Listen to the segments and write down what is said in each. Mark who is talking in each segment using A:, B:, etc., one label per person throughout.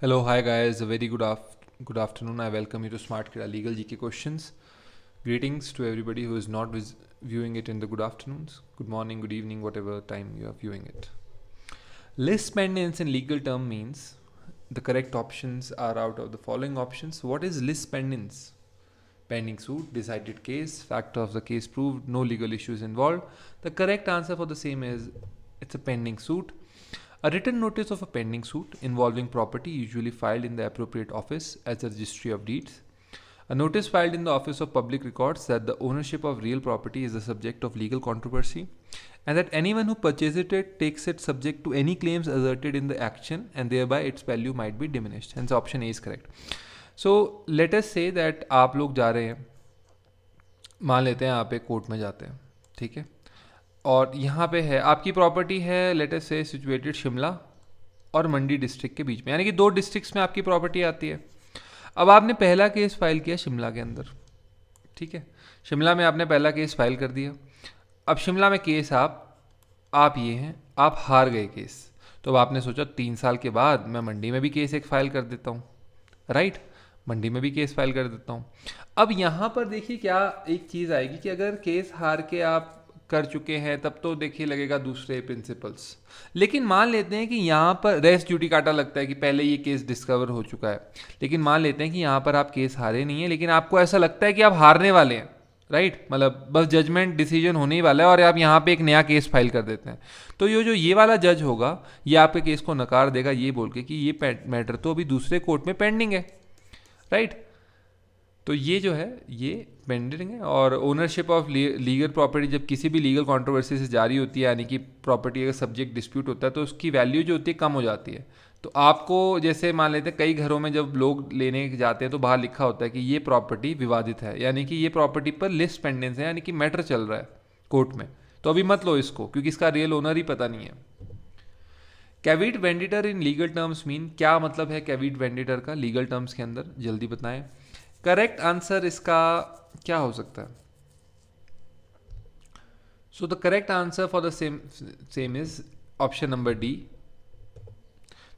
A: Hello, hi guys. A very good afternoon. I welcome you to Smart Kida Legal GK Questions. Greetings to everybody who is not viewing it in the good afternoons, good morning, good evening, whatever time you are viewing it. List pendants in legal term means the correct options are out of the following options. What is list pendants? Pending suit, decided case, factor of the case proved, no legal issues involved. The correct answer for the same is it's a pending suit. A written notice of a pending suit involving property usually filed in the appropriate office as the registry of deeds. A notice filed in the Office of Public Records that the ownership of real property is the subject of legal controversy and that anyone who purchases it takes it subject to any claims asserted in the action and thereby its value might be diminished. Hence option A is correct. So let us say that आप लोग जा रहे हैं, मान लेते हैं आप एक कोर्ट में जाते हैं, ठीक है, और यहाँ पे है आपकी प्रॉपर्टी है लेट अस से सिचुएटेड शिमला और मंडी डिस्ट्रिक्ट के बीच में, यानी कि दो डिस्ट्रिक्ट्स में आपकी प्रॉपर्टी आती है. अब आपने पहला केस फाइल किया शिमला के अंदर, ठीक है, शिमला में आपने पहला केस फाइल कर दिया. अब शिमला में केस आप ये हैं, आप हार गए केस. तो अब आपने सोचा 3 साल के बाद मैं मंडी में भी केस एक फाइल कर देता हूँ, राइट, मंडी में भी केस फाइल कर देता हूँ. अब यहाँ पर देखिए क्या एक चीज़ आएगी कि अगर केस हार के आप कर चुके हैं तब तो देखिए लगेगा दूसरे प्रिंसिपल्स, लेकिन मान लेते हैं कि यहाँ पर रेस जूडिकाटा लगता है कि पहले ये केस डिस्कवर हो चुका है, लेकिन मान लेते हैं कि यहाँ पर आप केस हारे नहीं है लेकिन आपको ऐसा लगता है कि आप हारने वाले हैं, राइट, मतलब बस जजमेंट डिसीजन होने ही वाला है और आप यहाँ पे एक नया केस फाइल कर देते हैं. तो ये वाला जज होगा ये आपके केस को नकार देगा ये बोल के कि ये मैटर तो अभी दूसरे कोर्ट में पेंडिंग है, राइट. तो ये जो है ये पेंडिंग है. और ओनरशिप ऑफ लीगल प्रॉपर्टी जब किसी भी लीगल कंट्रोवर्सी से जारी होती है, यानी कि प्रॉपर्टी अगर सब्जेक्ट डिस्प्यूट होता है तो उसकी वैल्यू जो होती है कम हो जाती है. तो आपको जैसे मान लेते हैं कई घरों में जब लोग लेने जाते हैं तो बाहर लिखा होता है कि ये प्रॉपर्टी विवादित है, यानी कि ये प्रॉपर्टी पर लिस्ट पेंडेंस है, यानी कि मैटर चल रहा है कोर्ट में, तो अभी मत लो इसको क्योंकि इसका रियल ओनर ही पता नहीं है. कैविट वेंडिटर इन लीगल टर्म्स मीन, क्या मतलब है कैविट वेंडिटर का लीगल टर्म्स के अंदर, जल्दी बताएं. करेक्ट आंसर इसका क्या हो सकता है? So the correct answer for the same is option number D.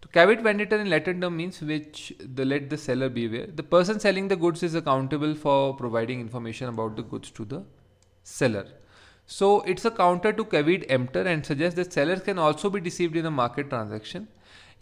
A: तो caveat venditor in Latin term means which the let the seller be aware the person selling the goods is accountable for providing information about the goods to the seller. So it's a counter to caveat emptor and suggests that sellers can also be deceived in a market transaction.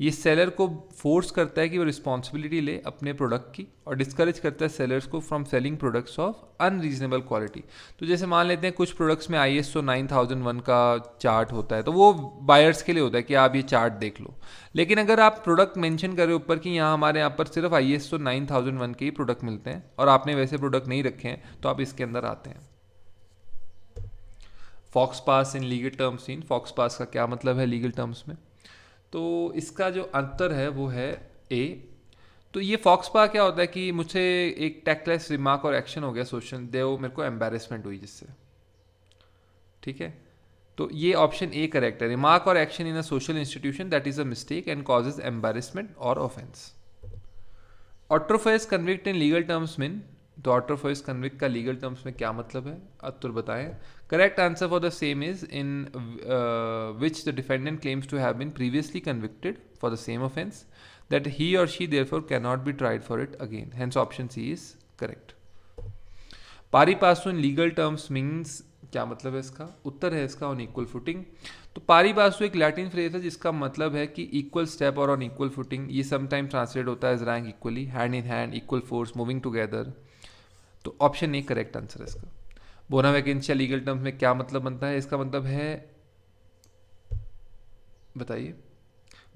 A: ये seller को force करता है कि वो responsibility ले अपने product की और डिस्करेज करता है सेलर्स को from selling products of unreasonable quality. तो जैसे मान लेते हैं कुछ प्रोडक्ट्स में ISO 9001 का चार्ट होता है तो वो बायर्स के लिए होता है कि आप ये चार्ट देख लो, लेकिन अगर आप प्रोडक्ट मेंशन करें ऊपर कि यहाँ हमारे यहाँ पर सिर्फ ISO 9001 के ही प्रोडक्ट मिलते हैं और आपने वैसे प्रोडक्ट नहीं रखे हैं तो आप इसके अंदर आते हैं. Faux pas in legal terms seen, faux pas का क्या मतलब है लीगल टर्म्स में, तो इसका जो अंतर है वो है ए. तो ये फॉक्स पा क्या होता है कि मुझसे एक टैक्टलेस रिमार्क और एक्शन हो गया सोशल देव, मेरे को एम्बेरसमेंट हुई जिससे, ठीक है. तो ये ऑप्शन ए करेक्ट है. रिमार्क और action in a social institution that is a mistake and causes embarrassment और offence. Autrefois convict in legal terms mean, तो ऑट्रोफोइस कन्विक्ट का लीगल टर्म्स में क्या मतलब है, अतुल बताएं. Correct answer for the same is in which the defendant claims to have been previously convicted for the same offence that he और she therefore can not B tried for it again. Hence option C is correct. Pari passu in legal terms means, क्या मतलब है इसका, उत्तर है इसका on equal footing. तो पारी पासु एक लैटिन फ्रेज है जिसका मतलब है कि इक्वल स्टेप और ऑन इक्वल फुटिंग. ये समटाइम ट्रांसलेट होता है as rank equally, hand in hand, equal force, moving together. तो ऑप्शन ए करेक्ट आंसर है इसका. बोना वैकेंशिया लीगल टर्म्स में क्या मतलब बनता है, इसका मतलब है बताइए,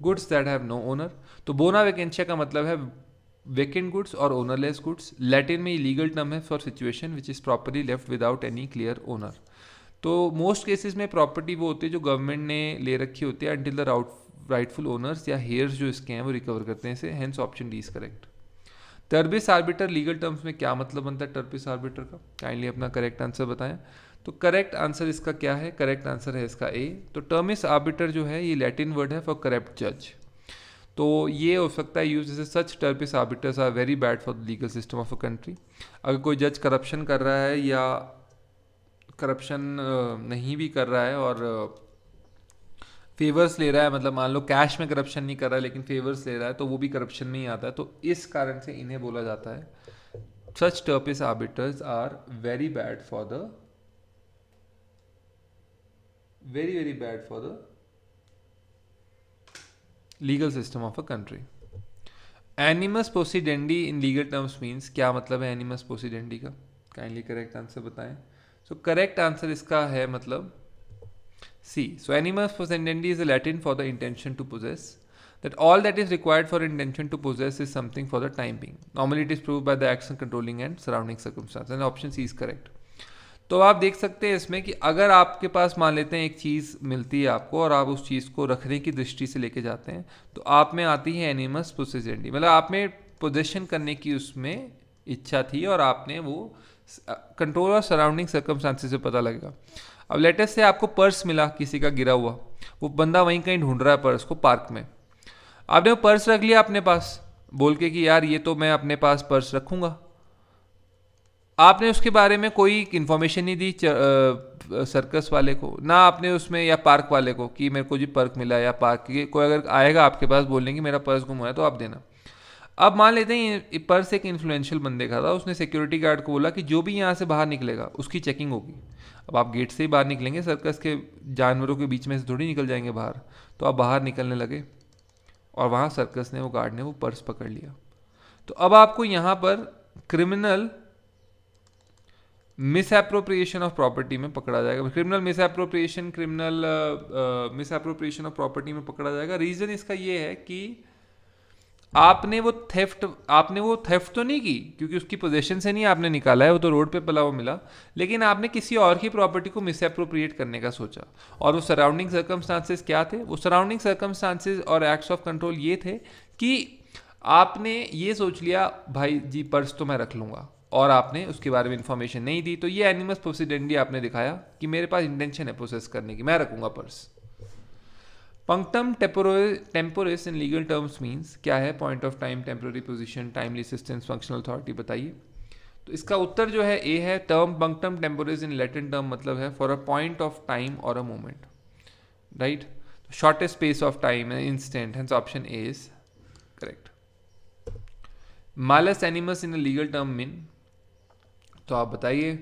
A: goods that have no owner. तो बोना वैकेंशिया का मतलब है वेकेंट गुड्स और ओनरलेस गुड्स. लैटिन में ये लीगल टर्म है for situation which is property left without any clear owner. तो मोस्ट केसेस में प्रॉपर्टी वो होती है जो गवर्नमेंट ने ले रखी होती है अंटिल द राइटफुल ओनर्स या हेयर्स जो इसके हैं वो रिकवर करते हैं इसे. Hence option D is correct. Turpis arbiter legal terms में क्या मतलब बनता है टर्बिस आर्बिटर का, काइंडली अपना करेक्ट आंसर बताएं. तो करेक्ट आंसर इसका क्या है, करेक्ट आंसर है इसका ए. तो टर्मिस आर्बिटर जो है ये लैटिन वर्ड है फॉर करप्ट जज. तो ये हो सकता है यूज जैसे such turpis arbiters are very bad for the legal system of a country. अगर कोई जज करप्शन कर रहा है या करप्शन नहीं भी कर रहा है और फेवर्स ले रहा है, मतलब मान लो कैश में करप्शन नहीं कर रहा है लेकिन फेवर्स ले रहा है, तो वो भी करप्शन में ही आता है। तो इस कारण से इन्हें बोला जाता है such turpis arbiters are very bad for the very bad for the legal system of a country. Animus possidendi in legal terms means, क्या मतलब है एनिमस पोसिडेंडी का? काइंडली करेक्ट आंसर बताएं। सो करेक्ट आंसर इसका है मतलब C. So animus possedendi is a Latin for the intention to possess. That all that is required for intention to possess is something for the time being. Normally it is proved by the action controlling and surrounding circumstances. And option C is correct. तो आप देख सकते हैं इसमें कि अगर आपके पास मान लेते हैं एक चीज़ मिलती है आपको और आप उस चीज़ को रखने की दृष्टि से लेके जाते हैं, तो आप में आती है एनिमस पोसेसेंडी, मतलब आप में पोजेशन करने की उसमें इच्छा थी और आपने वो कंट्रोल और सराउंडिंग सर्कमस्टांसेस से पता लगेगा। अब लेटेस्ट से आपको पर्स मिला किसी का गिरा हुआ, वो बंदा वहीं कहीं ढूंढ रहा है पर्स को पार्क में, आपने वो पर्स रख लिया अपने पास बोल के कि यार ये तो मैं अपने पास पर्स रखूंगा। आपने उसके बारे में कोई इन्फॉर्मेशन नहीं दी सर्कस वाले को, ना आपने उसमें या पार्क वाले को कि मेरे को जी पर्स मिला, या पार्क के कोई अगर आएगा आपके पास बोलने की मेरा पर्स गुम हुआ है तो आप देना। अब मान लेते हैं पर्स एक इन्फ्लुएंशियल बंदे का था, उसने सिक्योरिटी गार्ड को बोला कि जो भी यहाँ से बाहर निकलेगा उसकी चेकिंग होगी। अब आप गेट से ही बाहर निकलेंगे, सर्कस के जानवरों के बीच में से थोड़ी निकल जाएंगे बाहर, तो आप बाहर निकलने लगे और वहाँ सर्कस ने, वो गार्ड ने वो पर्स पकड़ लिया। तो अब आपको यहाँ पर क्रिमिनल मिसएप्रोप्रिएशन ऑफ प्रॉपर्टी में पकड़ा जाएगा, क्रिमिनल मिसएप्रोप्रिएशन ऑफ प्रॉपर्टी में पकड़ा जाएगा। रीजन इसका ये है कि आपने वो थेफ्ट तो नहीं की, क्योंकि उसकी पोजीशन से नहीं आपने निकाला है, वो तो रोड पे पला हुआ मिला, लेकिन आपने किसी और की प्रॉपर्टी को मिसएप्रोप्रिएट करने का सोचा। और वो सराउंडिंग सर्कमस्टांसेस क्या थे? वो सराउंडिंग सर्कमस्टांसेस और एक्ट्स ऑफ कंट्रोल ये थे कि आपने ये सोच लिया भाई जी पर्स तो मैं रख लूंगा, और आपने उसके बारे में इंफॉर्मेशन नहीं दी, तो ये एनिमस पोसिडेंडी आपने दिखाया कि मेरे पास इंटेंशन है प्रोसेस करने की, मैं रखूंगा purse. Punctum temporis in legal terms means क्या है? Point of time, temporary position, timely assistance, functional authority. बताइए। तो इसका उत्तर जो है ए है। Term punctum temporis in Latin term मतलब है for a point of time और a moment, right? Shortest space of time, instant, hence option A is correct. Malus animus in a legal term mean, तो आप बताइए।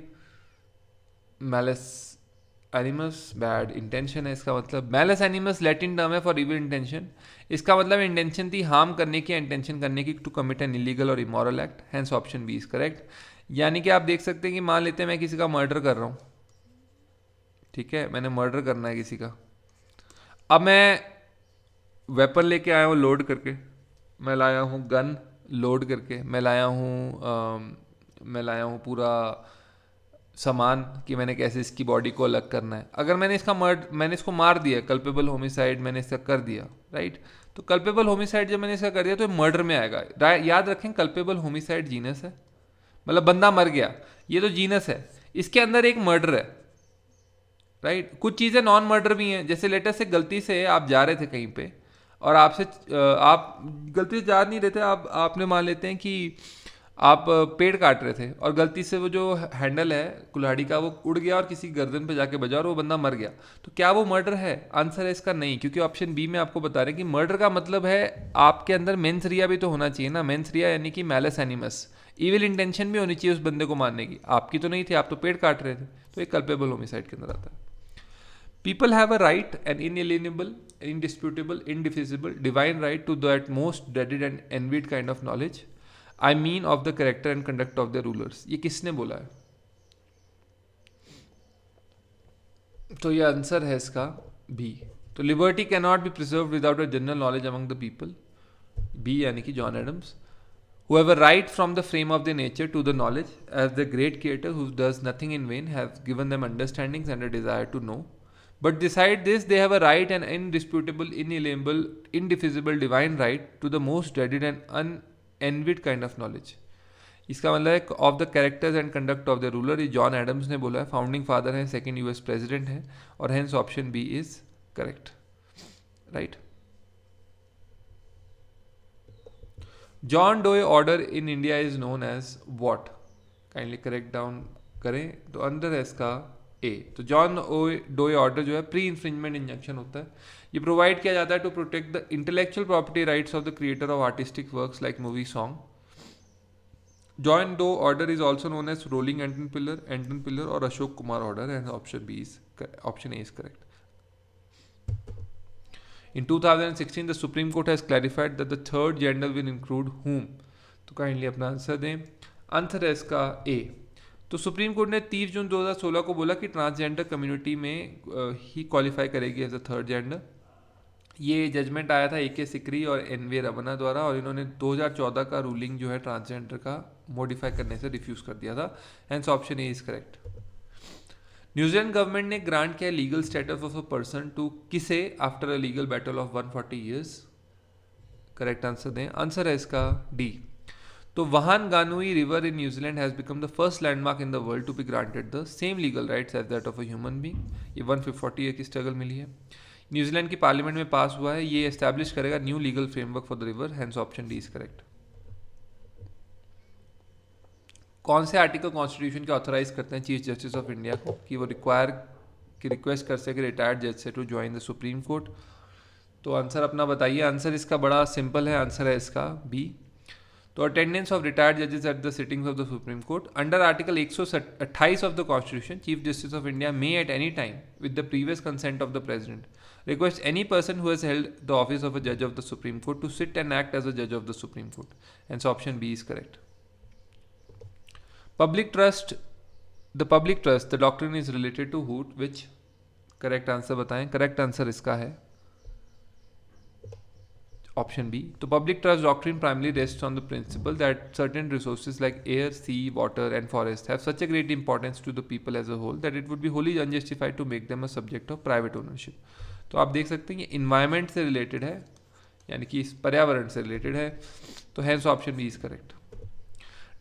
A: Malleus एनिमस bad intention है इसका मतलब। Malleus एनिमस Latin term है for evil intention, इसका मतलब इंटेंशन थी हार्म करने की, इंटेंशन करने की to commit an illegal or immoral act, hence option B is correct. यानी कि आप देख सकते हैं कि मान लेते हैं मैं किसी का मर्डर कर रहा हूँ, ठीक है, मैंने मर्डर करना है किसी का, अब मैं वेपन लेके आया हूँ लोड करके, मैं लाया हूँ गन लोड करके, मैं लाया हूँ पूरा सामान कि मैंने कैसे इसकी बॉडी को अलग करना है। अगर मैंने इसको मार दिया, कल्पेबल होमिसाइड मैंने इसका कर दिया, राइट? तो कल्पेबल होमिसाइड जब मैंने इसका कर दिया तो मर्डर में आएगा। याद रखें कल्पेबल होमिसाइड जीनस है, मतलब बंदा मर गया, ये तो जीनस है, इसके अंदर एक मर्डर है, राइट? कुछ चीज़ें नॉन मर्डर भी हैं, जैसे लेटर से गलती से आप जा रहे थे कहीं पे और आप गलती से जा नहीं रहे थे, आपने मान लेते हैं कि आप पेड़ काट रहे थे और गलती से वो जो हैंडल है कुल्हाड़ी का वो उड़ गया और किसी गर्दन पे जाके बजा और वो बंदा मर गया। तो क्या वो मर्डर है? आंसर है इसका नहीं, क्योंकि ऑप्शन बी में आपको बता रहे हैं कि मर्डर का मतलब है आपके अंदर मेंस रिया भी तो होना चाहिए ना। मेंस रिया यानी कि मैलस एनिमस, इविल इंटेंशन भी होनी चाहिए उस बंदे को मारने की। आपकी तो नहीं थी, आप तो पेड़ काट रहे थे, तो एक कल्पेबल होमिसाइड के अंदर आता है। People have a right, an inalienable, indisputable, indefeasible, divine right to that most dreaded and envied kind of knowledge. I mean of the character and conduct of their rulers. ये किसने बोला है? तो ये आंसर है इसका बी। तो liberty can not be preserve without a general knowledge among the people, B यानी कि John Adams. Who have a right from the frame of their nature to the knowledge, as the great creator who does nothing in vain have given them understandings and a desire to know. But beside this, they have a right, an indisputable, inalienable, indefeasible divine right to the most dreaded and unenvied kind of knowledge. इसका मतलब है of the characters and conduct of the ruler, ये John Adams ने बोला है, founding father है, second US president है, और hence option B is correct, right? John Doe order in India is known as what? Kindly correct down करें। तो अंदर है इसका ए। तो जॉन डोए ऑर्डर जो है प्री इन्फ्रिंजमेंट इंजंक्शन होता है। ये प्रोवाइड किया जाता है to protect the intellectual property rights of the creator of artistic works like movie song. John Doe order is also known as rolling Anton Piller और Ashok Kumar order, and option A is correct. In 2016, the Supreme Court has clarified that the third gender will include whom? तो kindly अपना answer दें। Answer है इसका ए। तो supreme court ने 30 जून 2016 को बोला कि ट्रांसजेंडर कम्युनिटी में ही क्वालिफाई करेगी एज अ थर्ड जेंडर। ये जजमेंट आया था ए.के. सिकरी और एन.वी. रमन्ना द्वारा, और इन्होंने 2014 का रूलिंग जो है ट्रांसजेंडर का मॉडिफाई करने से रिफ्यूज़ कर दिया था। Hence option A is correct. New Zealand government ने ग्रांट किया legal status of a person to किसे after a legal battle of 140 years? Correct answer दें। आंसर है इसका डी। तो Whanganui river in New Zealand has become the first landmark in the world to be granted the same legal rights as that of a human being. ये 140 year की struggle मिली है। New Zealand की parliament में पास हुआ है। ये establish करेगा new legal framework for the river. Hence option D is correct. कौन से आर्टिकल कॉन्स्टिट्यूशन के ऑथराइज करते हैं चीफ जस्टिस ऑफ इंडिया को कि वो रिक्वेस्ट कर सके रिटायर्ड जज से to join the supreme court? तो आंसर अपना बताइए। आंसर इसका बड़ा सिंपल है, आंसर है इसका बी। तो अटेंडेंस ऑफ रिटायर्ड जजेस at the sittings of the supreme court under article 128 of the constitution, chief justice of India may at any time with the previous consent of the president request any person who has held the office of a judge of the Supreme Court to sit and act as a judge of the Supreme Court. Hence option B is correct. Public trust, the doctrine is related to who, which? Correct answer बताएं। Correct answer इसका है option B. तो public trust doctrine primarily rests on the principle that certain resources like air, sea, water and forest have such a great importance to the people as a whole that it would be wholly unjustified to make them a subject of private ownership. तो आप देख सकते हैं ये environment से related है, यानी कि इस पर्यावरण से रिलेटेड है। तो hence option B is correct.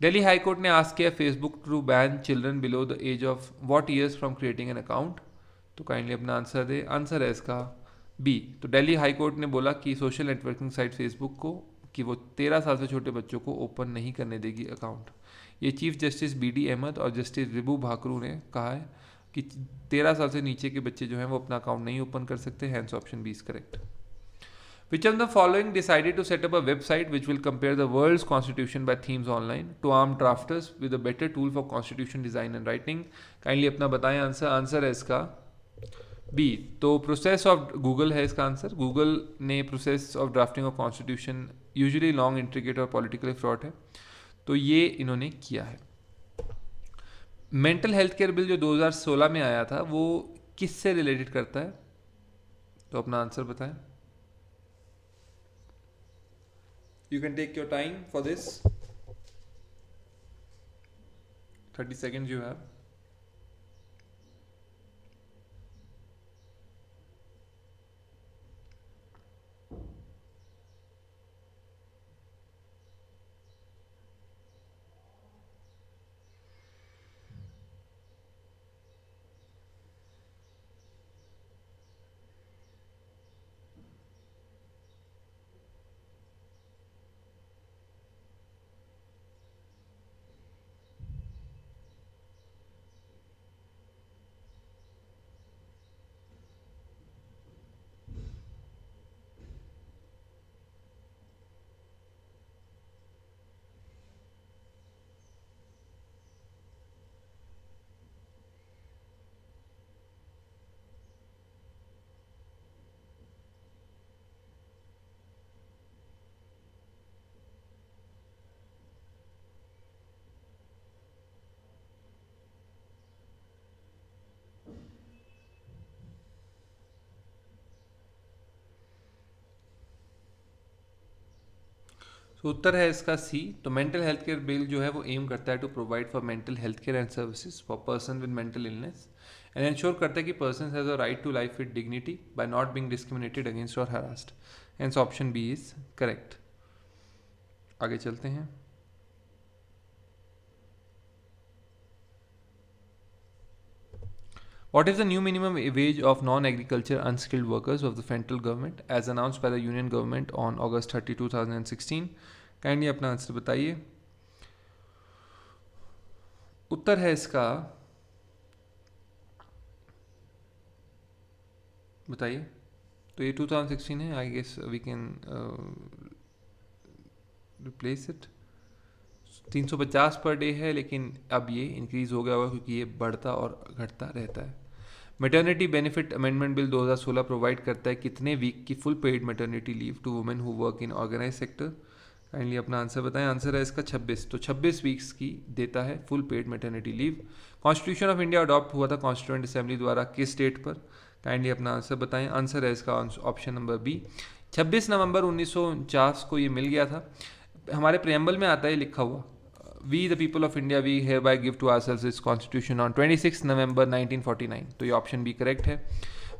A: Delhi high court ने आस्क किया Facebook to ban children below the age of what years from creating an account? तो काइंडली अपना आंसर दे। आंसर है इसका बी। तो दिल्ली हाई कोर्ट ने बोला कि सोशल नेटवर्किंग साइट फेसबुक को कि वो 13 साल से छोटे बच्चों को ओपन नहीं करने देगी अकाउंट। ये चीफ जस्टिस बी.डी. अहमद और जस्टिस रिबू भाकरू ने कहा है कि 13 साल से नीचे के बच्चे जो हैं वो अपना अकाउंट नहीं ओपन कर सकते। Hence option B is correct. Which of the following decided to set up a website which will compare the world's constitution by themes online to arm drafters with a better tool for constitution design and writing? Kindly अपना बताएं answer. Answer है इसका B. तो process of Google है इसका answer. Google ने process of drafting of constitution usually long, intricate और politically fraud है, तो ये इन्होंने किया है। मेंटल हेल्थ केयर बिल जो 2016 में आया था वो किससे रिलेटेड करता है? तो अपना आंसर बताएं। You can take your time for this. 30 seconds you have. तो उत्तर है इसका सी। तो मेंटल हेल्थ केयर बिल जो है वो एम करता है to provide for mental health care and services for person with mental illness and ensure करता है कि person has a right to life with dignity by not being discriminated against और harassed. Hence option B is correct. आगे चलते हैं। What is the new minimum wage of non-agriculture unskilled workers of the federal government as announced by the union government on August 30, 2016? Kindly अपना answer बताइए। उत्तर है इसका बताइए। तो ये 2016 है, I guess we can replace it. 350 per day है, लेकिन अब ये इंक्रीज़ हो गया होगा क्योंकि ये बढ़ता और घटता रहता है। Maternity benefit amendment bill 2016 provide करता है कितने वीक की full paid maternity leave to women who work in organise sector. Kindly अपना आंसर बताएं। आंसर है इसका 26। तो 26 वीक्स की देता है full paid maternity leave. Constitution of India adopt हुआ था कॉन्स्टिट्यूएंट असेंबली द्वारा किस डेट पर? काइंडली अपना आंसर बताएं। आंसर है इसका ऑप्शन नंबर बी, 26 नवंबर 1949 को ये मिल गया था। हमारे प्रेम्बल में आता है लिखा हुआ, we the people of India we hereby give to ourselves this constitution on 26 November 1949। तो ये ऑप्शन बी करेक्ट है।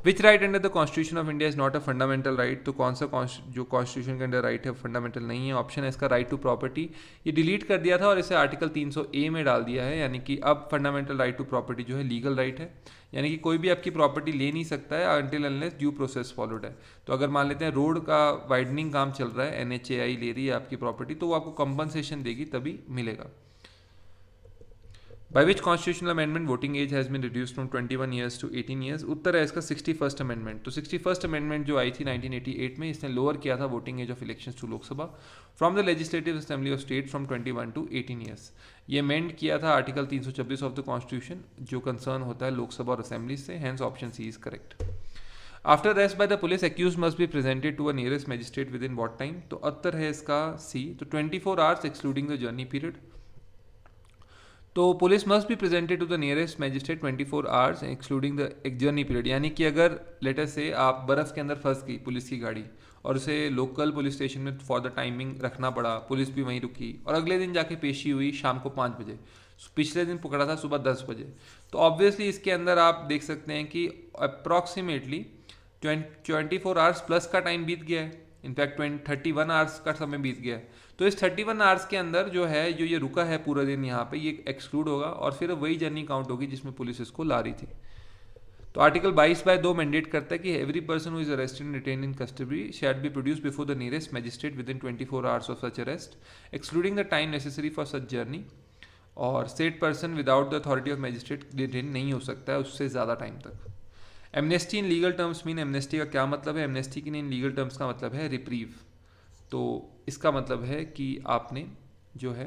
A: Which right under the constitution of India is not a fundamental right? तो कौन सा जो कॉन्स्टिट्यूशन के अंदर right है फंडामेंटल नहीं है? ऑप्शन है इसका राइट टू प्रॉपर्टी। ये डिलीट कर दिया था और इसे आर्टिकल 300A में डाल दिया है, यानी कि अब फंडामेंटल राइट टू प्रॉपर्टी जो है लीगल राइट है, यानी कि कोई भी आपकी प्रॉपर्टी ले नहीं सकता है until unless due process followed है। तो अगर मान लेते हैं रोड का वाइडनिंग काम चल रहा है, NHAI ले रही है आपकी प्रॉपर्टी, तो वो आपको कंपनसेशन देगी तभी मिलेगा। By which constitutional amendment voting age has been reduced from 21 years to 18 years? उत्तर है इसका 61st अमेंडमेंट। तो 61st अमेंडमेंट जो आई थी 1988 में, इसने लोअर किया था voting age of elections to Lok Sabha from the legislative assembly of state from 21 to 18 years. ये अमेंड किया था आर्टिकल 326 ऑफ द कॉन्स्टिट्यूशन जो कंसर्न होता है लोकसभा और असेंबली से, hence option C is correct. After arrest by the police accuse must be presented to a nearest magistrate within what time? तो उत्तर है इसका सी, तो 24 hours excluding the journey period. तो police must be presented to the nearest magistrate 24 hours excluding the journey period, यानी कि अगर letter से आप बर्फ़ के अंदर फंस गई पुलिस की गाड़ी और उसे लोकल पुलिस स्टेशन में फॉर द टाइमिंग रखना पड़ा, पुलिस भी वहीं रुकी और अगले दिन जाके पेशी हुई शाम को 5 बजे, पिछले दिन पकड़ा था सुबह 10 बजे, तो ऑब्वियसली इसके अंदर आप देख सकते हैं कि अप्रॉक्सीमेटली 24 आवर्स प्लस का टाइम बीत गया है, इनफैक्ट 31 आवर्स का समय बीत गया है। तो इस 31 आवर्स के अंदर जो है जो ये रुका है पूरा दिन यहाँ पे, ये एक्सक्लूड होगा और फिर वही जर्नी काउंट होगी जिसमें पुलिस इसको ला रही थी। तो आर्टिकल 22/2 मैंडेट करता है कि every person who is arrested and retained in custody shall be produce before the nearest magistrate within 24 hours of such arrest excluding the time necessary for such journey, और said person without the authority of magistrate detain नहीं हो सकता है उससे ज़्यादा time तक। Amnesty in legal terms mean, amnesty का क्या मतलब है? एमनेस्टी की इन लीगल टर्म्स का मतलब है रिप्रीव। तो इसका मतलब है कि आपने जो है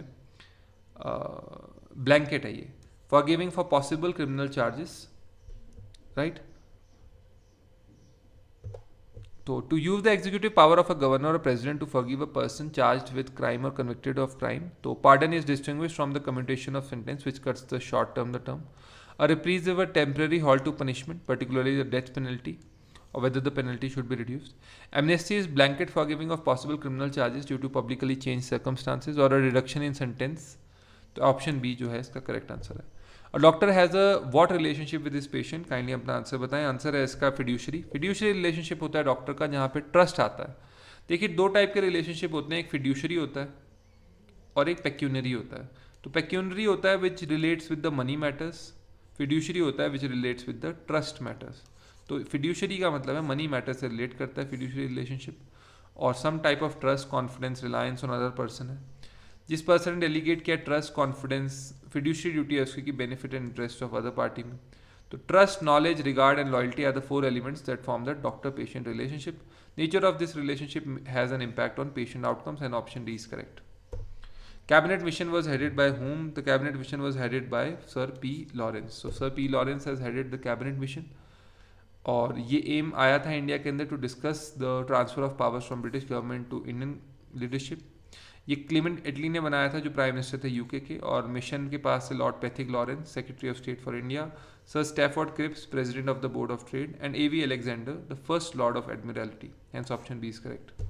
A: ब्लैंकेट है ये for giving for possible criminal charges, right. तो to use the executive power of a governor और president to forgive a person charged with crime और कन्विक्टेड ऑफ क्राइम, तो pardon is distinguished from the commutation of sentence which cuts the short term the term, a reprieve is a temporary halt to punishment, particularly the death penalty, or whether the penalty should be reduced. Amnesty is blanket forgiving of possible criminal charges due to publicly changed circumstances or a reduction in sentence. तो option B जो है इसका correct answer है। A doctor has a what relationship with his patient? Kindly अपना answer बताएं। Answer है इसका fiduciary. Fiduciary relationship होता है डॉक्टर का जहाँ पे ट्रस्ट आता है। देखिए दो टाइप के रिलेशनशिप होते हैं, एक फिड्यूशरी होता है और एक पेक्यूनरी होता है। तो पेक्यूनरी होता है विच relates with the money matters, fiduciary होता है विच relates with the trust matters. तो फिड्यूशरी का मतलब है मनी मैटर से रिलेट करता है फिड्यूशरी रिलेशनशिप, और some type of trust confidence reliance on other person है। जिस पर्सन ने डेलीगेट किया ट्रस्ट कॉन्फिडेंस, फिड्यूशरी ड्यूटी है उसकी benefit and interest of other party में। तो trust, knowledge, regard and loyalty are the 4 elements that form the doctor patient relationship. Nature of this relationship has an impact on patient outcomes and option D is correct. Cabinet mission was headed by whom? The cabinet mission was headed by Sir P. Lawrence. So Sir P. Lawrence has headed the cabinet mission, और ये M आया था India के अंदर to discuss the transfer of powers from British government to Indian leadership. ये Clement Attlee ने बनाया था जो प्राइम मिनिस्टर थे यूके के, और मिशन के पास से Lord Pethick Lawrence secretary of state for India, sir Stafford Cripps president of the board of trade, and A.V. Alexander the first lord of admiralty, hence option B is correct.